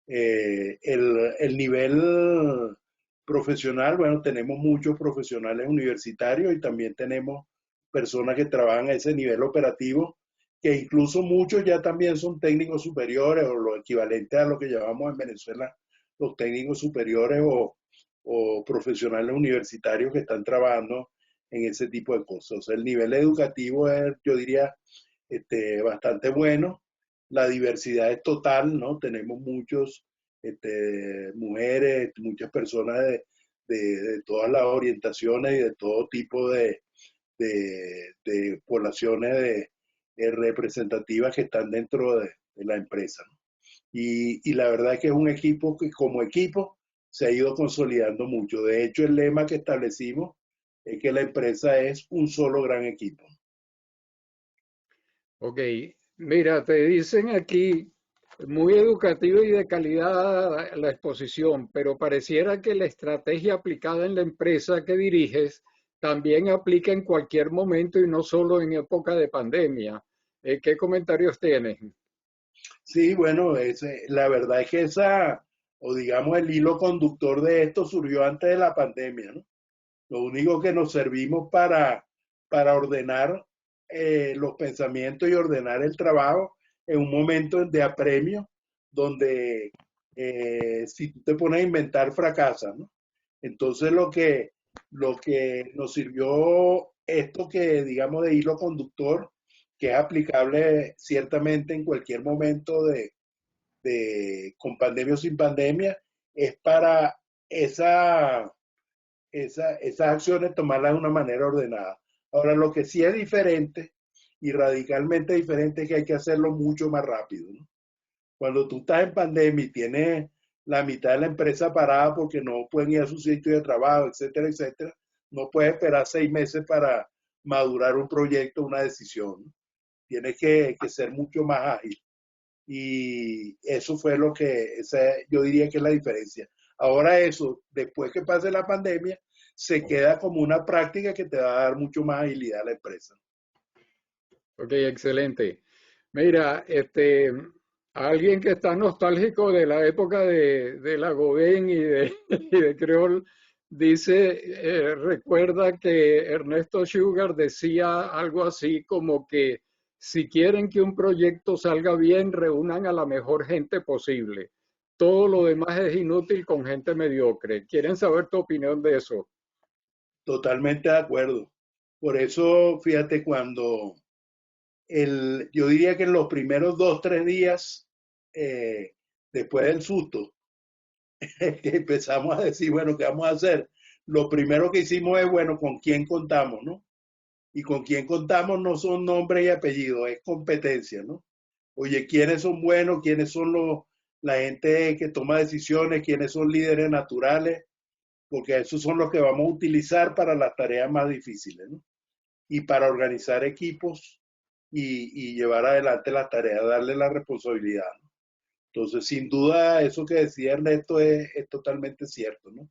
el nivel profesional, bueno, tenemos muchos profesionales universitarios y también tenemos personas que trabajan a ese nivel operativo, que incluso muchos ya también son técnicos superiores o lo equivalente a lo que llamamos en Venezuela los técnicos superiores o profesionales universitarios que están trabajando en ese tipo de cosas. O sea, el nivel educativo es, yo diría, bastante bueno. La diversidad es total, ¿no? Tenemos muchos mujeres, muchas personas de todas las orientaciones y de todo tipo de poblaciones representativas que están dentro de la empresa, ¿no? Y la verdad es que es un equipo que como equipo se ha ido consolidando mucho. De hecho, el lema que establecimos es que la empresa es un solo gran equipo. Ok, mira, te dicen aquí muy educativo y de calidad la exposición, pero pareciera que la estrategia aplicada en la empresa que diriges también aplica en cualquier momento y no solo en época de pandemia. ¿Qué comentarios tienes? Sí, bueno, la verdad es que o digamos el hilo conductor de esto surgió antes de la pandemia, ¿no? Lo único que nos servimos para ordenar los pensamientos y ordenar el trabajo en un momento de apremio donde si tú te pones a inventar fracasas, ¿no? Entonces lo que nos sirvió esto que digamos de hilo conductor, que es aplicable ciertamente en cualquier momento con pandemia o sin pandemia, es para esas acciones tomarlas de una manera ordenada. Ahora, lo que sí es diferente y radicalmente diferente es que hay que hacerlo mucho más rápido, ¿no? Cuando tú estás en pandemia y tienes la mitad de la empresa parada porque no pueden ir a su sitio de trabajo, etcétera, etcétera, no puedes esperar 6 meses para madurar un proyecto, una decisión, ¿no? Tienes que ser mucho más ágil. Y eso fue lo que, yo diría que es la diferencia. Ahora eso, después que pase la pandemia, se queda como una práctica que te va a dar mucho más agilidad a la empresa. Ok, excelente. Mira, alguien que está nostálgico de la época de la Godin y de Creol, dice, recuerda que Ernesto Sugar decía algo así como que si quieren que un proyecto salga bien, reúnan a la mejor gente posible. Todo lo demás es inútil con gente mediocre. ¿Quieren saber tu opinión de eso? Totalmente de acuerdo. Por eso, fíjate, yo diría que en los primeros 2, 3 días, eh, después del susto, que empezamos a decir, bueno, ¿qué vamos a hacer? Lo primero que hicimos es, bueno, ¿con quién contamos, no? Y con quién contamos no son nombre y apellido, es competencia, ¿no? Oye, ¿quiénes son buenos? ¿Quiénes son la gente que toma decisiones? ¿Quiénes son líderes naturales? Porque esos son los que vamos a utilizar para las tareas más difíciles, ¿no? Y para organizar equipos y llevar adelante las tareas, darle la responsabilidad, ¿no? Entonces, sin duda, eso que decía Ernesto es totalmente cierto, ¿no?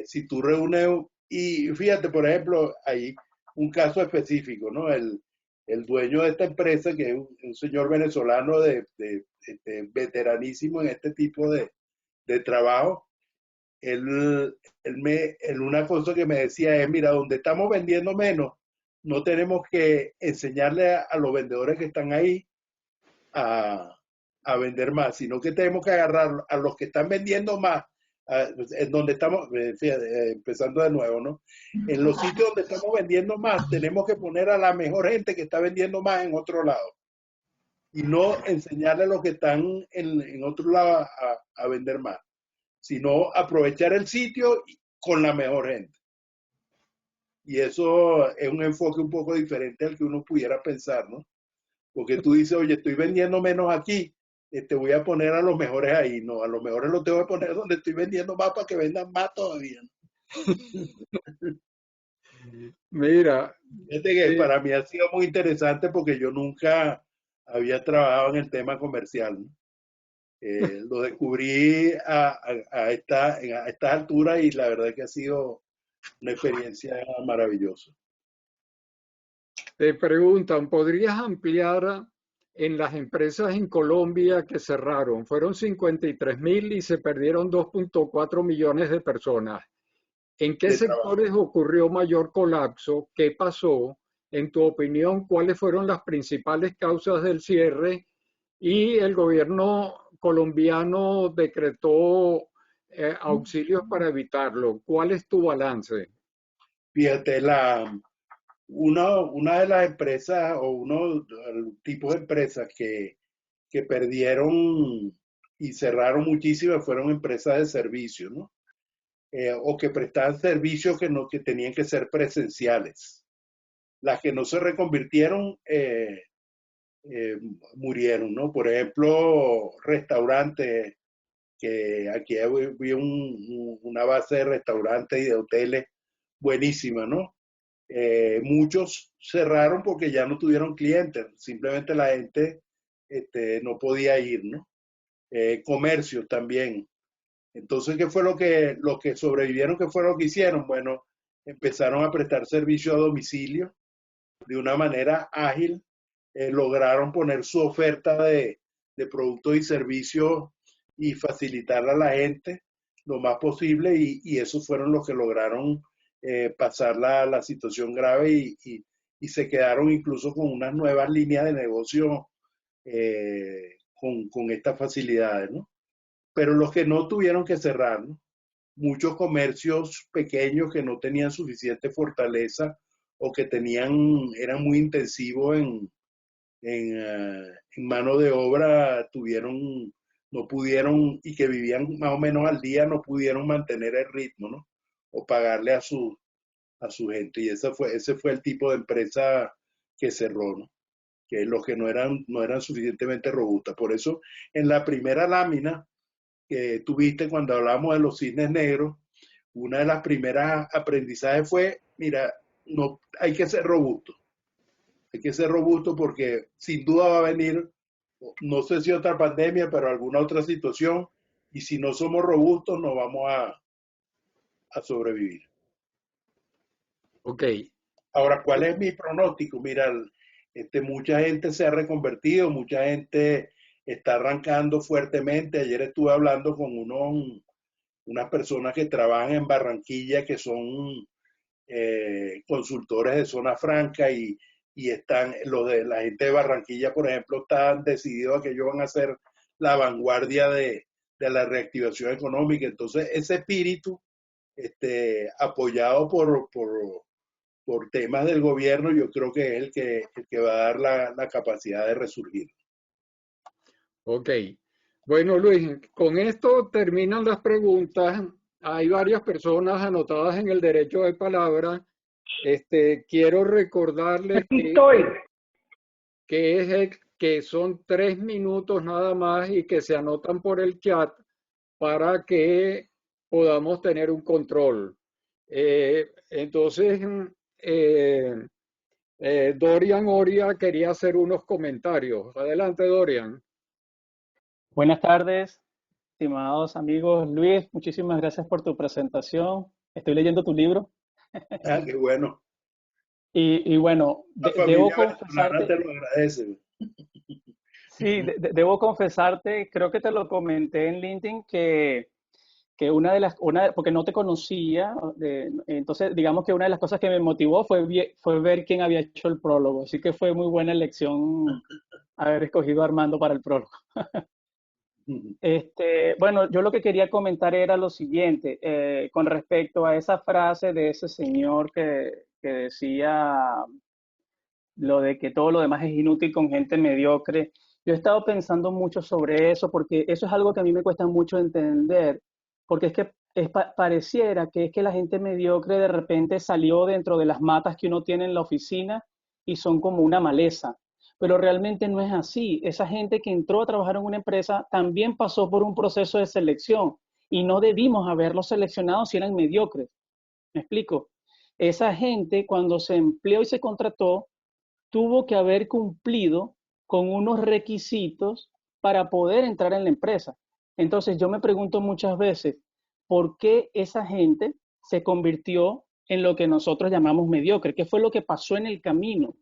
Si tú reúnes, y fíjate, por ejemplo, hay un caso específico, ¿no? El dueño de esta empresa, que es un señor venezolano veteranísimo en este tipo de trabajo, una cosa que me decía es, mira, donde estamos vendiendo menos, no tenemos que enseñarle a los vendedores que están ahí a, a vender más, sino que tenemos que agarrar a los que están vendiendo más, en donde estamos, fíjate, empezando de nuevo, ¿no? En los sitios donde estamos vendiendo más, tenemos que poner a la mejor gente que está vendiendo más en otro lado y no enseñarle a los que están en otro lado a vender más, sino aprovechar el sitio con la mejor gente. Y eso es un enfoque un poco diferente al que uno pudiera pensar, ¿no? Porque tú dices, oye, estoy vendiendo menos aquí, te voy a poner a los mejores ahí. No, a los mejores los tengo que poner donde estoy vendiendo más para que vendan más todavía, ¿no? Mira, Fíjate que sí, para mí ha sido muy interesante porque yo nunca había trabajado en el tema comercial, ¿no? Lo descubrí a esta altura y la verdad que ha sido una experiencia maravillosa. te preguntan, ¿podrías ampliar en las empresas en Colombia que cerraron? Fueron 53.000 y se perdieron 2.4 millones de personas. ¿En qué De trabajo. sectores ocurrió mayor colapso? ¿Qué pasó? En tu opinión, ¿cuáles fueron las principales causas del cierre? Y el gobierno colombiano decretó auxilios para evitarlo. ¿Cuál es tu balance? Fíjate, una de las empresas o uno de los tipos de empresas que perdieron y cerraron muchísimas fueron empresas de servicios, ¿no? O que prestaban servicios que tenían que ser presenciales. Las que no se reconvirtieron eh, murieron, ¿no? Por ejemplo, restaurantes, que aquí había una base de restaurantes y de hoteles buenísima, ¿no? Muchos cerraron porque ya no tuvieron clientes, simplemente la gente no podía ir, ¿no? Comercio también. Entonces, ¿qué fue lo que sobrevivieron? ¿Qué fue lo que hicieron? Bueno, empezaron a prestar servicio a domicilio de una manera ágil, lograron poner su oferta de productos y servicios y facilitarle a la gente lo más posible y esos fueron los que lograron pasar la situación grave y se quedaron incluso con unas nuevas líneas de negocio con estas facilidades, ¿no? Pero los que no tuvieron que cerrar, ¿no? Muchos comercios pequeños que no tenían suficiente fortaleza o que eran muy intensivos en mano de obra, no pudieron, y que vivían más o menos al día, no pudieron mantener el ritmo, ¿no? O pagarle a su gente. Y ese fue el tipo de empresa que cerró, ¿no? Que los que no eran suficientemente robustas. Por eso, en la primera lámina que tuviste cuando hablamos de los cisnes negros, una de las primeras aprendizajes fue, mira, no, hay que ser robusto porque sin duda va a venir, no sé si otra pandemia, pero alguna otra situación, y si no somos robustos no vamos a sobrevivir. Ok, Ahora, ¿cuál es mi pronóstico? Mira, mucha gente se ha reconvertido, mucha gente está arrancando fuertemente. Ayer estuve hablando con unas personas que trabajan en Barranquilla, que son consultores de zona franca y los de la gente de Barranquilla, por ejemplo, están decididos a que ellos van a ser la vanguardia de la reactivación económica. Entonces, ese espíritu, apoyado por temas del gobierno, yo creo que es el que va a dar la capacidad de resurgir. ok. Bueno, Luis, con esto terminan las preguntas. Hay varias personas anotadas en el derecho de palabra. Quiero recordarles Aquí estoy. que son 3 minutos nada más y que se anotan por el chat para que podamos tener un control. Entonces, eh, Dorian Oria quería hacer unos comentarios. Adelante, Dorian. Buenas tardes, estimados amigos. Luis, muchísimas gracias por tu presentación. Estoy leyendo tu libro Ah, qué bueno. y bueno, La debo familia venezolana confesarte, te lo agradece. sí, debo confesarte, creo que te lo comenté en LinkedIn que porque no te conocía, entonces digamos que una de las cosas que me motivó fue ver quién había hecho el prólogo, así que fue muy buena elección haber escogido a Armando para el prólogo. Bueno, yo lo que quería comentar era lo siguiente, con respecto a esa frase de ese señor que decía lo de que todo lo demás es inútil con gente mediocre. Yo he estado pensando mucho sobre eso porque eso es algo que a mí me cuesta mucho entender, porque es que pareciera que es que la gente mediocre de repente salió dentro de las matas que uno tiene en la oficina y son como una maleza. Pero realmente no es así. Esa gente que entró a trabajar en una empresa también pasó por un proceso de selección y no debimos haberlos seleccionado si eran mediocres. ¿Me explico? Esa gente cuando se empleó y se contrató tuvo que haber cumplido con unos requisitos para poder entrar en la empresa. Entonces yo me pregunto muchas veces, ¿por qué esa gente se convirtió en lo que nosotros llamamos mediocre? ¿Qué fue lo que pasó en el camino?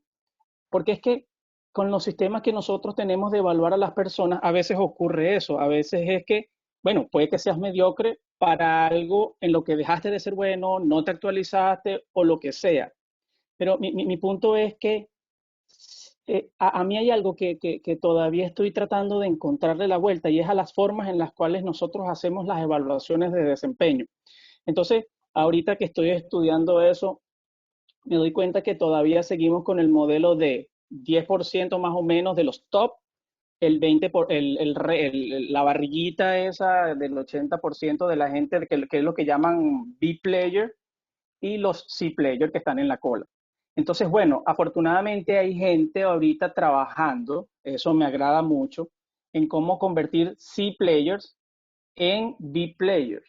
Porque es que con los sistemas que nosotros tenemos de evaluar a las personas, a veces ocurre eso, a veces es que, bueno, puede que seas mediocre para algo en lo que dejaste de ser bueno, no te actualizaste o lo que sea. Pero mi punto es que a mí hay algo que todavía estoy tratando de encontrarle la vuelta y es a las formas en las cuales nosotros hacemos las evaluaciones de desempeño. Entonces, ahorita que estoy estudiando eso, me doy cuenta que todavía seguimos con el modelo de 10% más o menos de los top, el 20 la barriguita esa del 80% de la gente que es lo que llaman B player y los C player que están en la cola. Entonces, bueno, afortunadamente hay gente ahorita trabajando, eso me agrada mucho, en cómo convertir C players en B players.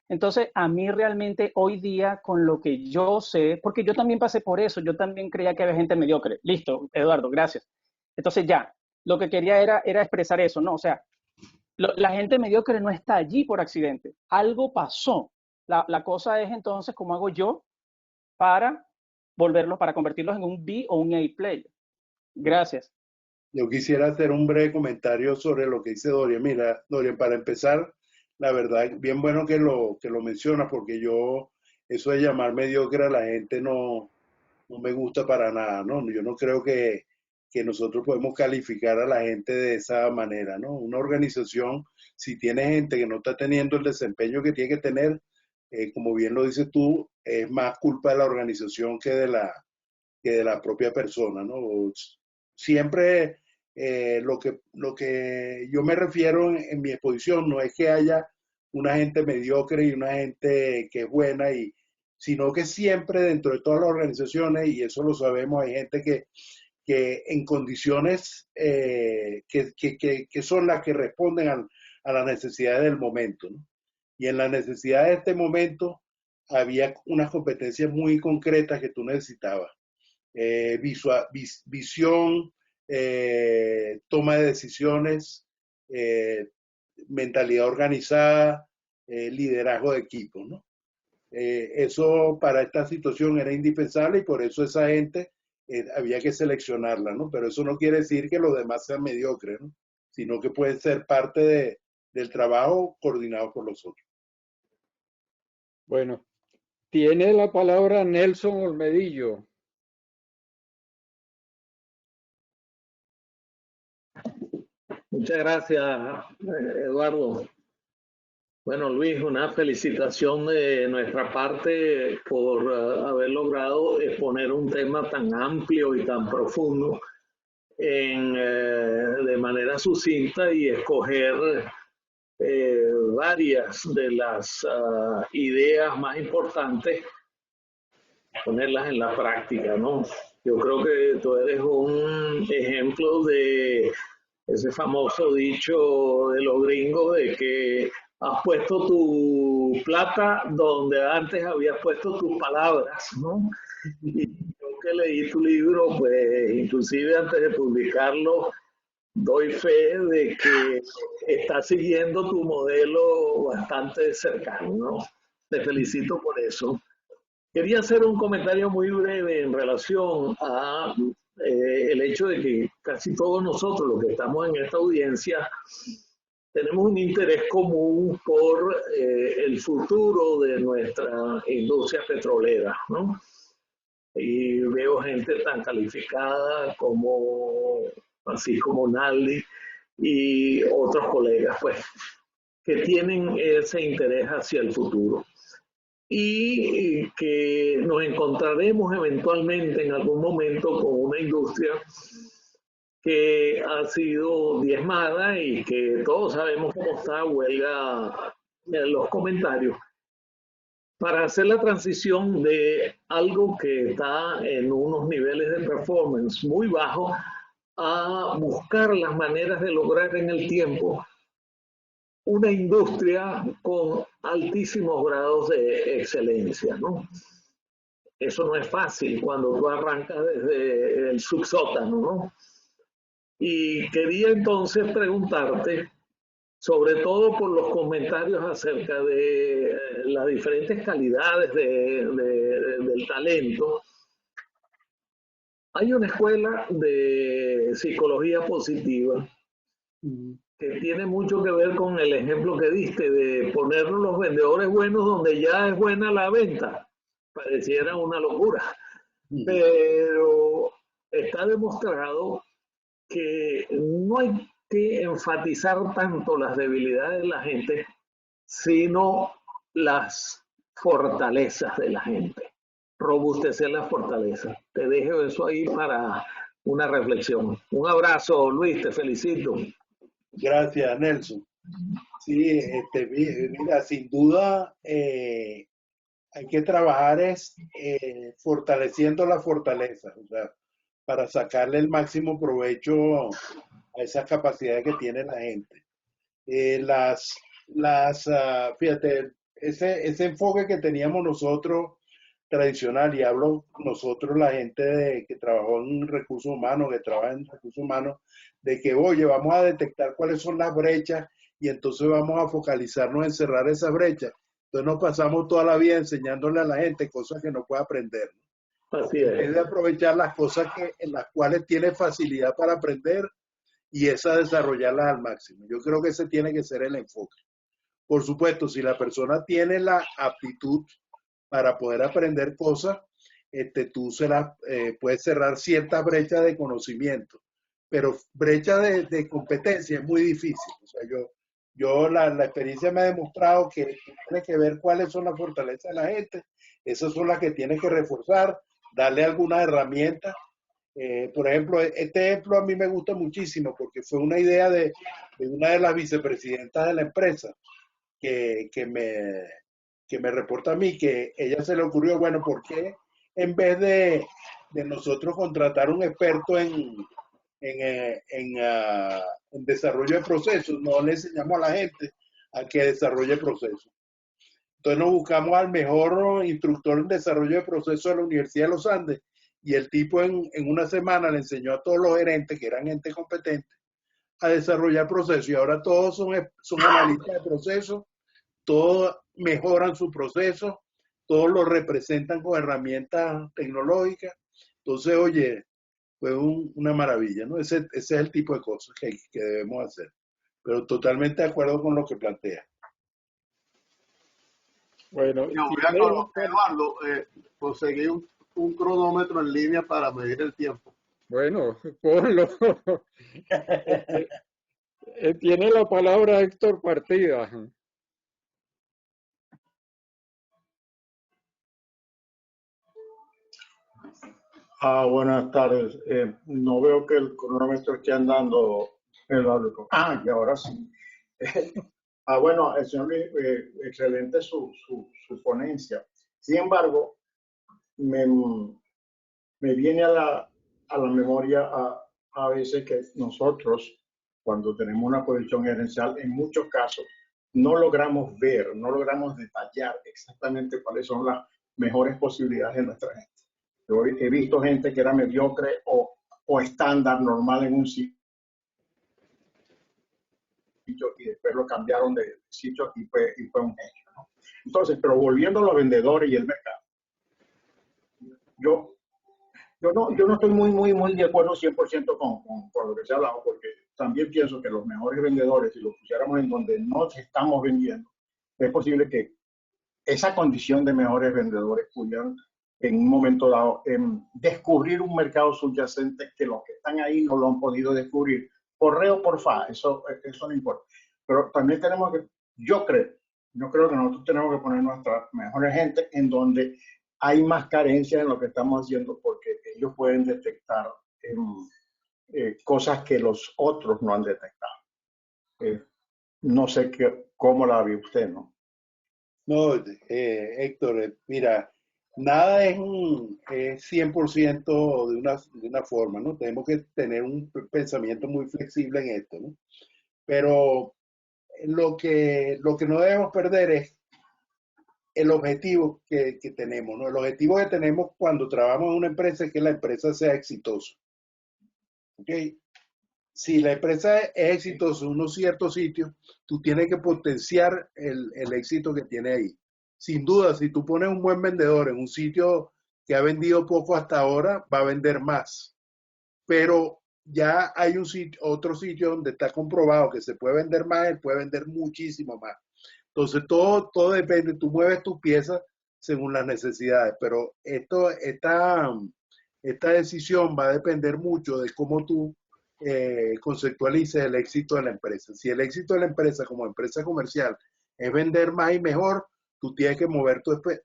Entonces, a mí realmente hoy día, con lo que yo sé, porque yo también pasé por eso, yo también creía que había gente mediocre. Listo, Eduardo, gracias. Entonces ya, lo que quería era expresar eso, ¿no? O sea, la gente mediocre no está allí por accidente, algo pasó. La cosa es entonces cómo hago yo para para convertirlos en un B o un A player. Gracias. Yo quisiera hacer un breve comentario sobre lo que dice Dorian. Mira, Dorian, para empezar, la verdad, bien bueno que lo mencionas, porque yo, eso de llamar mediocre a la gente no me gusta para nada, ¿no? Yo no creo que nosotros podemos calificar a la gente de esa manera, ¿no? Una organización, si tiene gente que no está teniendo el desempeño que tiene que tener, como bien lo dices tú, es más culpa de la organización que de la propia persona, ¿no? Siempre lo que yo me refiero en mi exposición no es que haya una gente mediocre y una gente que es buena, sino que siempre dentro de todas las organizaciones, y eso lo sabemos, hay gente que en condiciones que son las que responden a las necesidades del momento, ¿no? Y en las necesidades de este momento había unas competencias muy concretas que tú necesitabas. Visión, toma de decisiones, mentalidad organizada, liderazgo de equipo, ¿no? Eso para esta situación era indispensable y por eso esa gente había que seleccionarla, ¿no? Pero eso no quiere decir que los demás sean mediocres, ¿no? Sino que pueden ser parte del trabajo coordinado por los otros. Bueno, tiene la palabra Nelson Olmedillo. Muchas gracias, Eduardo. Bueno, Luis, una felicitación de nuestra parte por haber logrado exponer un tema tan amplio y tan profundo de manera sucinta y escoger varias de las ideas más importantes, ponerlas en la práctica, ¿no? Yo creo que tú eres un ejemplo de ese famoso dicho de los gringos de que has puesto tu plata donde antes habías puesto tus palabras, ¿no? Y yo que leí tu libro, pues inclusive antes de publicarlo, doy fe de que estás siguiendo tu modelo bastante cercano, ¿no? Te felicito por eso. Quería hacer un comentario muy breve en relación a el hecho de que casi todos nosotros, los que estamos en esta audiencia, tenemos un interés común por el futuro de nuestra industria petrolera, ¿no? Y veo gente tan calificada como Francisco Monaldi y otros colegas, pues, que tienen ese interés hacia el futuro. Y que nos encontraremos eventualmente en algún momento con una industria que ha sido diezmada y que todos sabemos cómo está, huelga en los comentarios, para hacer la transición de algo que está en unos niveles de performance muy bajos a buscar las maneras de lograr en el tiempo una industria con altísimos grados de excelencia, ¿no? Eso no es fácil cuando tú arrancas desde el subsótano, ¿no? Y quería entonces preguntarte, sobre todo por los comentarios acerca de las diferentes calidades del talento. Hay una escuela de psicología positiva que tiene mucho que ver con el ejemplo que diste de poner los vendedores buenos donde ya es buena la venta. Pareciera una locura, pero está demostrado que no hay que enfatizar tanto las debilidades de la gente, sino las fortalezas de la gente. Robustecer las fortalezas. Te dejo eso ahí para una reflexión. Un abrazo, Luis, te felicito. Gracias, Nelson. Sí, mira, sin duda hay que trabajar fortaleciendo las fortalezas, o sea, para sacarle el máximo provecho a esas capacidades que tiene la gente. Fíjate, ese enfoque que teníamos nosotros tradicional, y hablo nosotros, la gente que trabajó en recursos humanos, que trabaja en recursos humanos, de que, oye, vamos a detectar cuáles son las brechas y entonces vamos a focalizarnos en cerrar esas brechas. Entonces nos pasamos toda la vida enseñándole a la gente cosas que no puede aprender, ¿no? Así es. En vez de aprovechar las cosas en las cuales tiene facilidad para aprender, y esa desarrollarlas al máximo. Yo creo que ese tiene que ser el enfoque. Por supuesto, si la persona tiene la aptitud para poder aprender cosas, tú puedes cerrar ciertas brechas de conocimiento, pero brecha de competencia es muy difícil. O sea, la experiencia me ha demostrado que tienes que ver cuáles son las fortalezas de la gente, esas son las que tienes que reforzar, darle algunas herramientas. Por ejemplo, este ejemplo a mí me gusta muchísimo porque fue una idea de una de las vicepresidentas de la empresa que me reporta a mí que ella se le ocurrió, bueno, ¿por qué en vez de nosotros contratar un experto en desarrollo de procesos, no le enseñamos a la gente a que desarrolle procesos? Entonces nos buscamos al mejor instructor en desarrollo de procesos de la Universidad de los Andes y el tipo en una semana le enseñó a todos los gerentes, que eran gente competente, a desarrollar procesos y ahora todos son analistas de procesos, todos mejoran su proceso, todos lo representan con herramientas tecnológicas. Entonces, oye, fue una maravilla, ¿no? Ese es el tipo de cosas que debemos hacer. Pero totalmente de acuerdo con lo que plantea. Bueno, Eduardo, conseguí un cronómetro en línea para medir el tiempo. bueno, ponlo. Tiene la palabra Héctor Partida. Buenas tardes. No veo que el cronómetro esté andando, Eduardo. Y ahora sí. Bueno, señor Luis, excelente su ponencia. Sin embargo, me viene a la memoria a veces que nosotros, cuando tenemos una posición gerencial, en muchos casos, no logramos ver, no logramos detallar exactamente cuáles son las mejores posibilidades de nuestra gente. Yo he visto gente que era mediocre o estándar, normal en un sitio y después lo cambiaron de sitio y fue un genio, ¿no? Entonces, pero volviendo a los vendedores y el mercado, yo no estoy muy de acuerdo 100% con lo que se ha hablado, porque también pienso que los mejores vendedores, si los pusiéramos en donde no estamos vendiendo, es posible que esa condición de mejores vendedores pudieran en un momento dado descubrir un mercado subyacente que los que están ahí no lo han podido descubrir, por re o por fa, eso no importa. Pero también tenemos que, yo creo que nosotros tenemos que poner nuestra mejor gente en donde hay más carencia en lo que estamos haciendo, porque ellos pueden detectar cosas que los otros no han detectado. No sé cómo la ve usted, ¿no? No, Héctor, mira, nada es 100% de una forma, ¿no? Tenemos que tener un pensamiento muy flexible en esto, ¿no? Pero lo que no debemos perder es el objetivo que tenemos, ¿no? El objetivo que tenemos cuando trabajamos en una empresa es que la empresa sea exitosa. ¿Ok? Si la empresa es exitosa en unos ciertos sitios, tú tienes que potenciar el éxito que tiene ahí. Sin duda, si tú pones un buen vendedor en un sitio que ha vendido poco hasta ahora, va a vender más. Pero ya hay otro sitio donde está comprobado que se puede vender más, él puede vender muchísimo más. Entonces, todo depende, tú mueves tus piezas según las necesidades, pero esta decisión va a depender mucho de cómo tú conceptualices el éxito de la empresa. Si el éxito de la empresa como empresa comercial es vender más y mejor, tú tienes que mover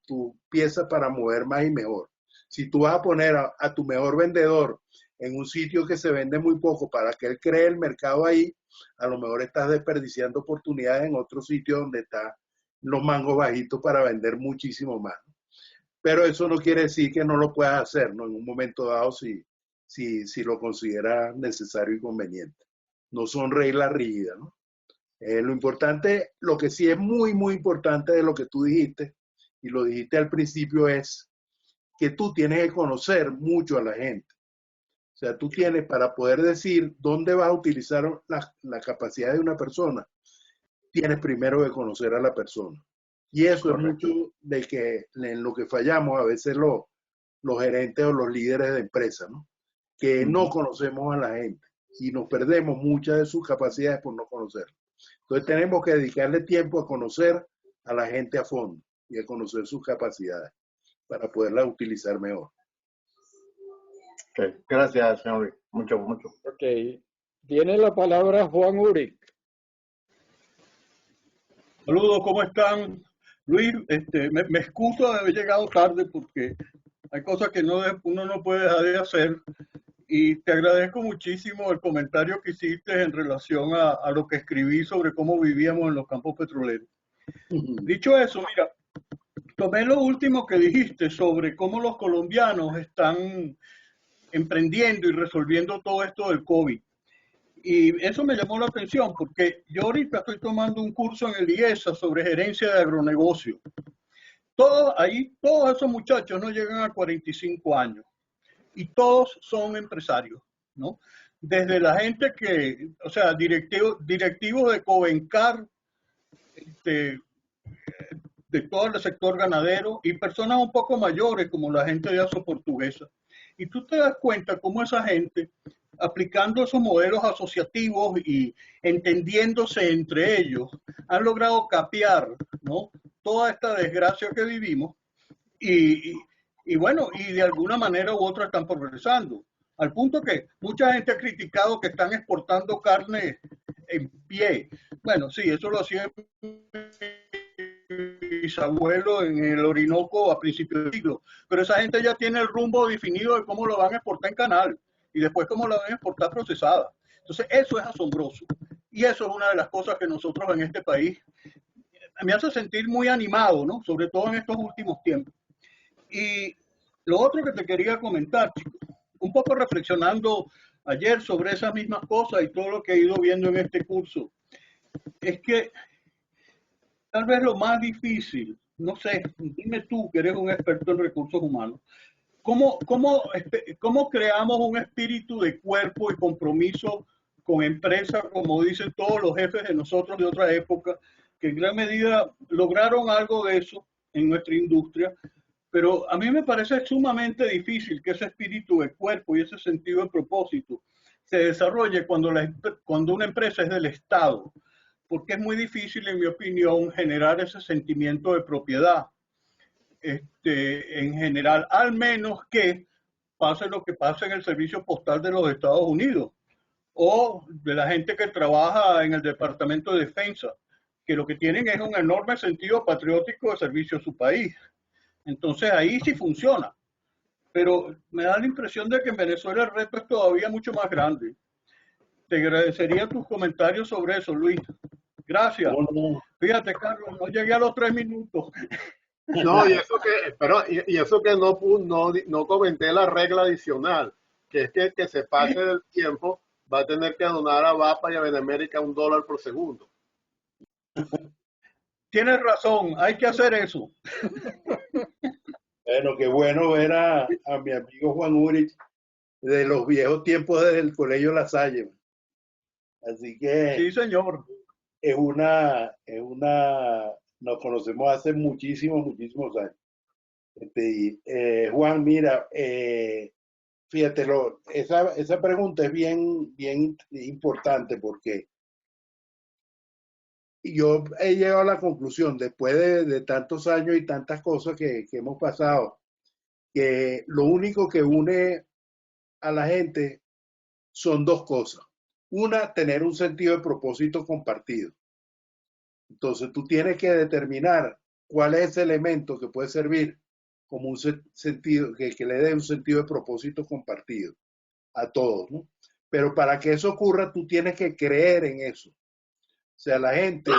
tu pieza para mover más y mejor. Si tú vas a poner a tu mejor vendedor en un sitio que se vende muy poco para que él cree el mercado ahí, a lo mejor estás desperdiciando oportunidades en otro sitio donde están los mangos bajitos para vender muchísimo más. Pero eso no quiere decir que no lo puedas hacer, ¿no? En un momento dado si lo consideras necesario y conveniente. No son reglas rígidas, ¿no? Lo importante, lo que sí es muy importante de lo que tú dijiste, y lo dijiste al principio, es que tú tienes que conocer mucho a la gente. O sea, tú tienes, para poder decir dónde vas a utilizar la capacidad de una persona, tienes primero que conocer a la persona. Y eso es mucho en lo que fallamos a veces los gerentes o los líderes de empresa, ¿no? Que no conocemos a la gente. y nos perdemos muchas de sus capacidades por no conocerlas. Entonces tenemos que dedicarle tiempo a conocer a la gente a fondo y a conocer sus capacidades para poderlas utilizar mejor. Okay. Gracias, señor Luis. Mucho, mucho. Ok. Tiene la palabra Juan Uric. Saludos, ¿cómo están? Luis, me excuso de haber llegado tarde porque hay cosas que uno no puede dejar de hacer, y te agradezco muchísimo el comentario que hiciste en relación a lo que escribí sobre cómo vivíamos en los campos petroleros. Dicho eso, mira, tomé lo último que dijiste sobre cómo los colombianos están emprendiendo y resolviendo todo esto del COVID. Y eso me llamó la atención porque yo ahorita estoy tomando un curso en el IESA sobre gerencia de agronegocio. Todos esos muchachos no llegan a 45 años y todos son empresarios, ¿no? Desde la gente que, o sea, directivos de Covencar, de todo el sector ganadero, y personas un poco mayores como la gente de Aso Portuguesa. Y tú te das cuenta cómo esa gente, aplicando esos modelos asociativos y entendiéndose entre ellos, han logrado capear, ¿no?, toda esta desgracia que vivimos y bueno, y de alguna manera u otra están progresando. Al punto que mucha gente ha criticado que están exportando carne en pie. Bueno, sí, eso lo hacían mis abuelos en el Orinoco a principios del siglo, pero esa gente ya tiene el rumbo definido de cómo lo van a exportar en canal y después cómo lo van a exportar procesada. Entonces eso es asombroso y eso es una de las cosas que nosotros en este país me hace sentir muy animado, ¿no? Sobre todo en estos últimos tiempos. Y lo otro que te quería comentar, chicos, un poco reflexionando ayer sobre esas mismas cosas y todo lo que he ido viendo en este curso, es que tal vez lo más difícil, no sé, dime tú que eres un experto en recursos humanos, ¿cómo creamos un espíritu de cuerpo y compromiso con empresas, como dicen todos los jefes de nosotros de otra época, que en gran medida lograron algo de eso en nuestra industria? Pero a mí me parece sumamente difícil que ese espíritu de cuerpo y ese sentido de propósito se desarrolle cuando una empresa es del Estado, porque es muy difícil, en mi opinión, generar ese sentimiento de propiedad. En general, al menos que pase lo que pasa en el servicio postal de los Estados Unidos o de la gente que trabaja en el Departamento de Defensa, que lo que tienen es un enorme sentido patriótico de servicio a su país. Entonces ahí sí funciona, pero me da la impresión de que en Venezuela el reto es todavía mucho más grande. Te agradecería tus comentarios sobre eso, Luis. Gracias. Fíjate, Carlos, no llegué a los 3 minutos. No, y eso que no comenté la regla adicional, que es que el que se pase del tiempo va a tener que donar a VAPA y a Benemérica $1 por segundo. Tienes razón, hay que hacer eso. Bueno, qué bueno ver a mi amigo Juan Uric de los viejos tiempos desde el Colegio La Salle. Así que sí, señor. Nos conocemos hace muchísimos años. Juan, mira, fíjate, esa pregunta es bien importante porque yo he llegado a la conclusión, después de tantos años y tantas cosas que hemos pasado, que lo único que une a la gente son dos cosas. Una, tener un sentido de propósito compartido. Entonces tú tienes que determinar cuál es ese elemento que puede servir como un sentido, que le dé un sentido de propósito compartido a todos, ¿no? Pero para que eso ocurra, tú tienes que creer en eso. O sea, la gente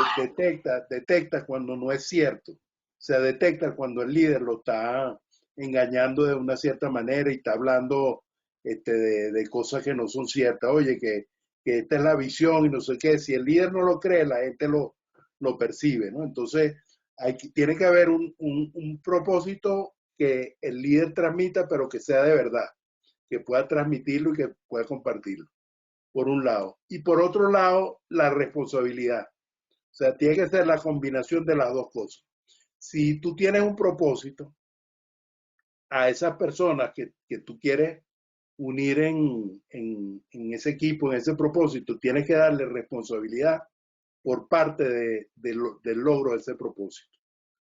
detecta cuando no es cierto. O sea, detecta cuando el líder lo está engañando de una cierta manera y está hablando de cosas que no son ciertas. Oye, que esta es la visión y no sé qué. Si el líder no lo cree, la gente lo percibe, ¿no? Entonces, tiene que haber un propósito que el líder transmita, pero que sea de verdad, que pueda transmitirlo y que pueda compartirlo, por un lado. Y por otro lado, la responsabilidad. O sea, tiene que ser la combinación de las dos cosas. Si tú tienes un propósito, a esas personas que tú quieres unir en ese equipo, en ese propósito, tienes que darle responsabilidad por parte del logro de ese propósito.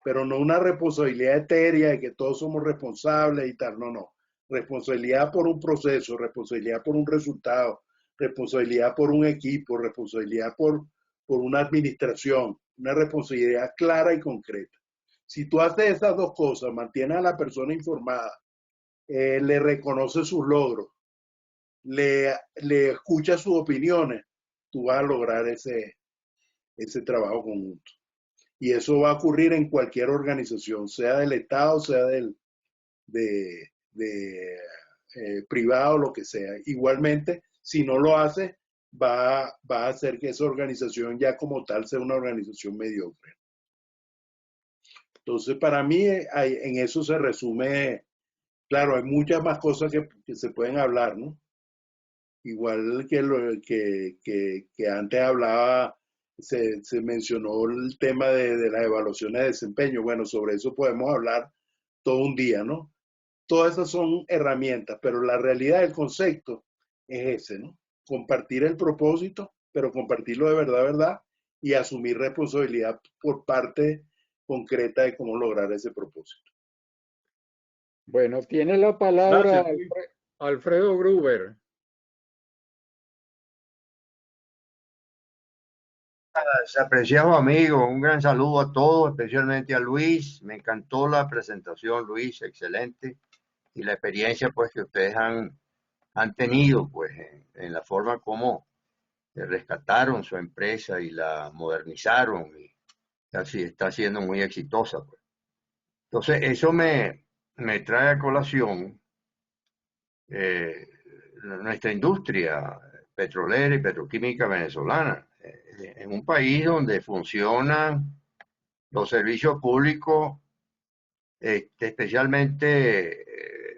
Pero no una responsabilidad etérea de que todos somos responsables y tal, no, no. Responsabilidad por un proceso, responsabilidad por un resultado, responsabilidad por un equipo, responsabilidad por una administración, una responsabilidad clara y concreta. Si tú haces esas dos cosas, mantienes a la persona informada, le reconoces sus logros, le escuchas sus opiniones, tú vas a lograr ese trabajo conjunto. Y eso va a ocurrir en cualquier organización, sea del Estado, sea privado, lo que sea. Igualmente, si no lo hace, va a hacer que esa organización ya como tal sea una organización mediocre. Entonces, para mí, en eso se resume, claro, hay muchas más cosas que se pueden hablar, ¿no? Igual que antes hablaba, se mencionó el tema de las evaluaciones de desempeño. Bueno, sobre eso podemos hablar todo un día, ¿no? Todas esas son herramientas, pero la realidad del concepto es ese, ¿no? Compartir el propósito, pero compartirlo de verdad, y asumir responsabilidad por parte concreta de cómo lograr ese propósito. Bueno, tiene la palabra Gracias. Alfredo Gruber. Apreciado amigo, un gran saludo a todos, especialmente a Luis. Me encantó la presentación, Luis, excelente. Y la experiencia pues que ustedes han tenido pues en la forma como rescataron su empresa y la modernizaron y así está siendo muy exitosa, pues. Entonces eso me trae a colación nuestra industria petrolera y petroquímica venezolana. En un país donde funcionan los servicios públicos, especialmente,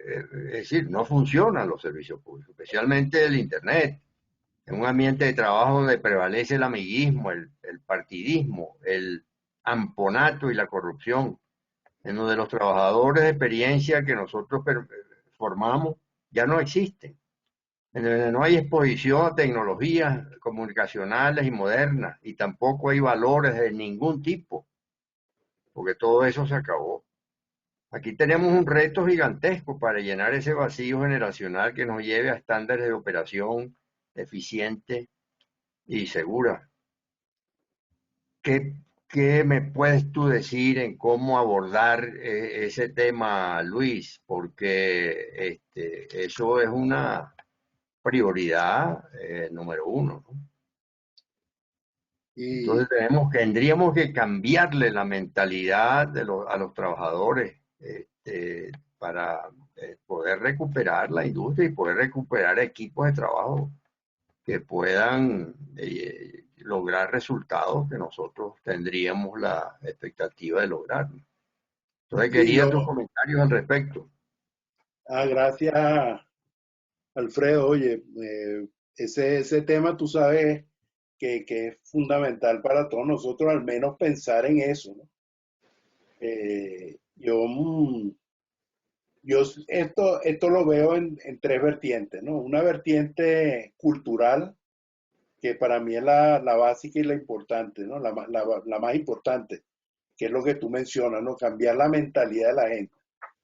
es decir, no funcionan los servicios públicos, especialmente el Internet, en un ambiente de trabajo donde prevalece el amiguismo, el partidismo, el amponato y la corrupción, en donde los trabajadores de experiencia que nosotros formamos ya no existen, en donde no hay exposición a tecnologías comunicacionales y modernas, y tampoco hay valores de ningún tipo, porque todo eso se acabó. Aquí tenemos un reto gigantesco para llenar ese vacío generacional que nos lleve a estándares de operación eficiente y segura. ¿Qué me puedes tú decir en cómo abordar ese tema, Luis? Porque eso es una prioridad número uno, ¿no? Entonces tendríamos que cambiarle la mentalidad a los trabajadores para poder recuperar la industria y poder recuperar equipos de trabajo que puedan lograr resultados que nosotros tendríamos la expectativa de lograr. Entonces quería tus comentarios al respecto. Gracias, Alfredo. Oye, ese tema tú sabes que es fundamental para todos nosotros, al menos pensar en eso, ¿no? Yo esto lo veo en tres vertientes, ¿no? Una vertiente cultural, que para mí es la básica y la importante, ¿no? La más importante, que es lo que tú mencionas, ¿no? Cambiar la mentalidad de la gente.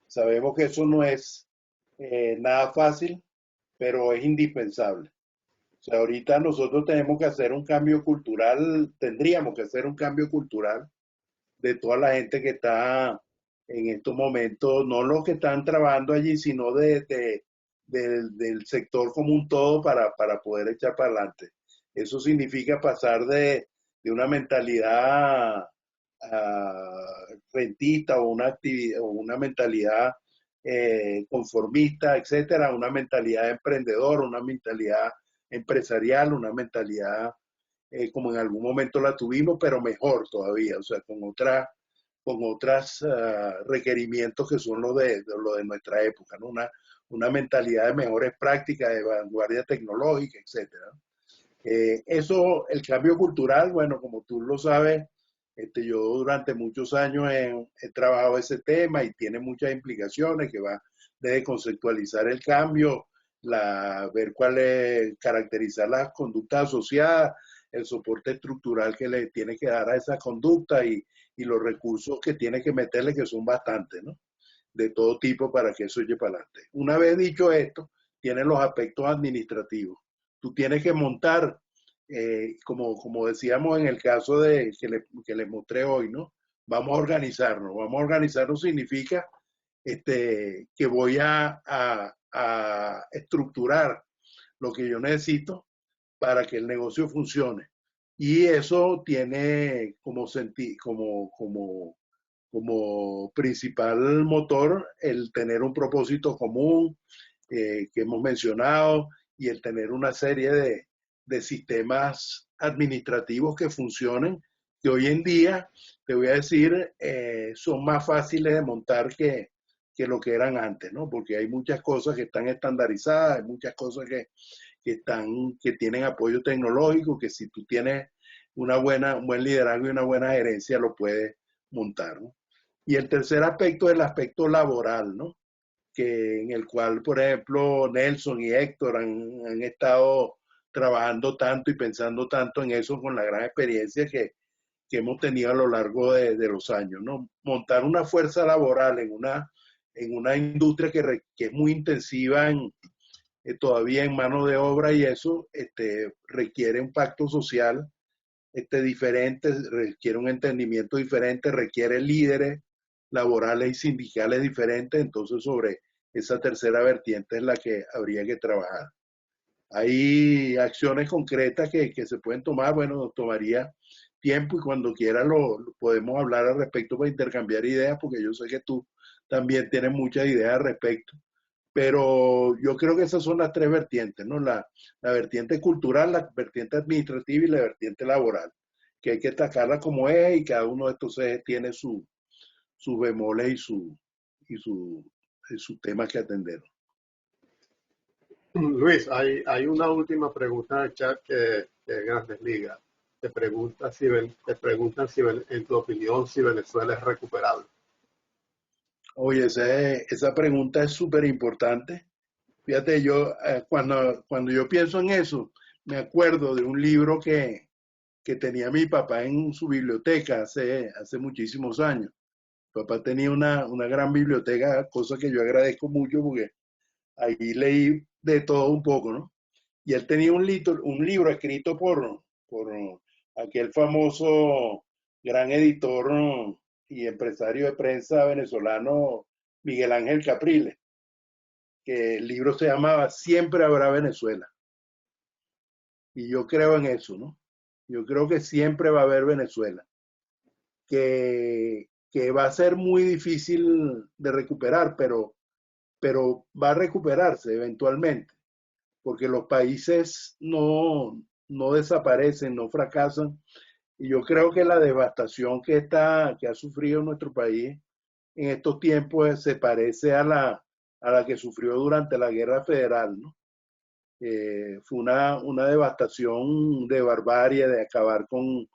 Sabemos que eso no es nada fácil, pero es indispensable. O sea, ahorita nosotros tenemos que hacer un cambio cultural, tendríamos que hacer un cambio cultural de toda la gente que está en estos momentos, no los que están trabajando allí, sino del sector como un todo para poder echar para adelante. Eso significa pasar de una mentalidad rentista o una mentalidad conformista, etcétera, a una mentalidad emprendedora, una mentalidad empresarial, una mentalidad como en algún momento la tuvimos, pero mejor todavía, o sea, con otros requerimientos que son lo de nuestra época, ¿no? Una mentalidad de mejores prácticas, de vanguardia tecnológica, etcétera. Eso, el cambio cultural, bueno, como tú lo sabes, yo durante muchos años he trabajado ese tema y tiene muchas implicaciones, que va desde conceptualizar el cambio, ver cuál es, caracterizar las conductas asociadas, el soporte estructural que le tiene que dar a esa conducta y los recursos que tiene que meterle, que son bastantes, ¿no? De todo tipo para que eso lleve para adelante. Una vez dicho esto, tienen los aspectos administrativos. Tú tienes que montar, como decíamos en el caso que les mostré hoy, ¿no? Vamos a organizarnos. Vamos a organizarnos significa que voy a estructurar lo que yo necesito para que el negocio funcione. Y eso tiene como principal motor el tener un propósito común que hemos mencionado y el tener una serie de sistemas administrativos que funcionen, que hoy en día, te voy a decir, son más fáciles de montar que lo que eran antes, ¿no? Porque hay muchas cosas que están estandarizadas, hay muchas cosas que tienen apoyo tecnológico, que si tú tienes un buen liderazgo y una buena gerencia, lo puedes montar, ¿no? Y el tercer aspecto es el aspecto laboral, ¿no? En el cual, por ejemplo, Nelson y Héctor han estado trabajando tanto y pensando tanto en eso con la gran experiencia que hemos tenido a lo largo de los años, ¿no? Montar una fuerza laboral en una industria que es muy intensiva todavía en mano de obra y eso requiere un pacto social diferente, requiere un entendimiento diferente, requiere líderes laborales y sindicales diferentes, entonces sobre esa tercera vertiente es la que habría que trabajar. Hay acciones concretas que se pueden tomar, bueno, nos tomaría tiempo y cuando quiera lo podemos hablar al respecto para intercambiar ideas, porque yo sé que tú también tienes muchas ideas al respecto, pero yo creo que esas son las tres vertientes, ¿no? La vertiente cultural, la vertiente administrativa y la vertiente laboral, que hay que atacarla como es y cada uno de estos ejes tiene sus bemoles y sus temas que atender. Luis, hay una última pregunta en el chat que es Grandes Ligas. Te preguntan si en tu opinión, si Venezuela es recuperable. Oye, esa pregunta es súper importante. Fíjate, yo cuando yo pienso en eso, me acuerdo de un libro que tenía mi papá en su biblioteca hace muchísimos años. Mi papá tenía una gran biblioteca, cosa que yo agradezco mucho porque ahí leí de todo un poco, ¿no? Y él tenía un libro escrito por aquel famoso gran editor y empresario de prensa venezolano Miguel Ángel Capriles, que el libro se llamaba Siempre habrá Venezuela. Y yo creo en eso, ¿no? Yo creo que siempre va a haber Venezuela, que va a ser muy difícil de recuperar, pero va a recuperarse eventualmente, porque los países no desaparecen, no fracasan. Y yo creo que la devastación que ha sufrido nuestro país en estos tiempos se parece a la que sufrió durante la Guerra Federal, ¿no? Fue una devastación de barbarie, de acabar con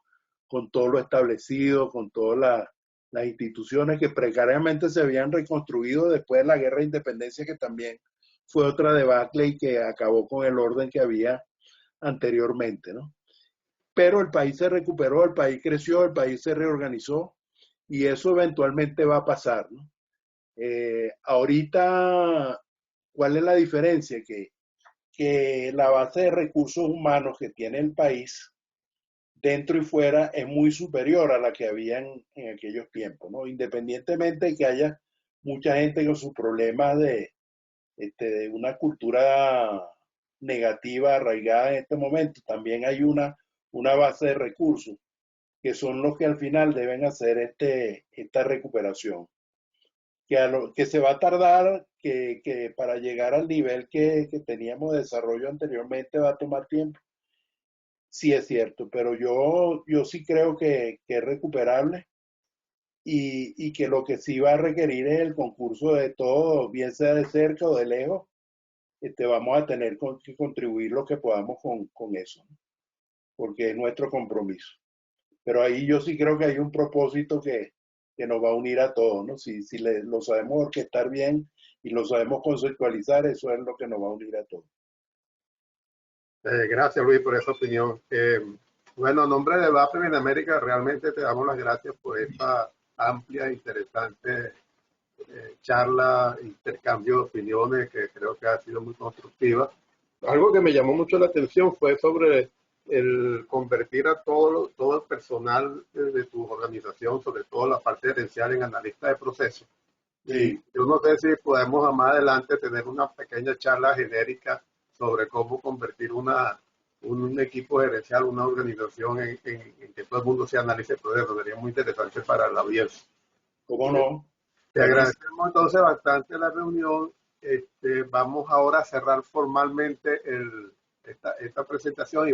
todo lo establecido, con todas las instituciones que precariamente se habían reconstruido después de la Guerra de Independencia, que también fue otra debacle y que acabó con el orden que había anteriormente, ¿no? Pero el país se recuperó, el país creció, el país se reorganizó y eso eventualmente va a pasar, ¿no? Ahorita, ¿cuál es la diferencia? Que la base de recursos humanos que tiene el país dentro y fuera es muy superior a la que había en aquellos tiempos, ¿no? Independientemente de que haya mucha gente con sus problemas de una cultura negativa arraigada en este momento, también hay una base de recursos que son los que al final deben hacer esta recuperación. Que se va a tardar, que para llegar al nivel que teníamos de desarrollo anteriormente va a tomar tiempo. Sí es cierto, pero yo sí creo que es recuperable y que lo que sí va a requerir es el concurso de todos, bien sea de cerca o de lejos, vamos a tener que contribuir lo que podamos con eso, ¿no? Porque es nuestro compromiso. Pero ahí yo sí creo que hay un propósito que nos va a unir a todos, ¿no? Si lo sabemos orquestar bien y lo sabemos conceptualizar, eso es lo que nos va a unir a todos. Gracias, Luis, por esa opinión. Bueno, en nombre de VAPA en América, realmente te damos las gracias por esta amplia e interesante charla, intercambio de opiniones que creo que ha sido muy constructiva. Algo que me llamó mucho la atención fue sobre el convertir a todo el personal de tu organización, sobre todo la parte gerencial, en analista de procesos. Sí. Yo no sé si podemos más adelante tener una pequeña charla genérica sobre cómo convertir un equipo gerencial, una organización en que todo el mundo se analice el proceso. Sería muy interesante para la audiencia. ¿Cómo no? Te agradecemos entonces bastante la reunión. Vamos ahora a cerrar formalmente esta presentación y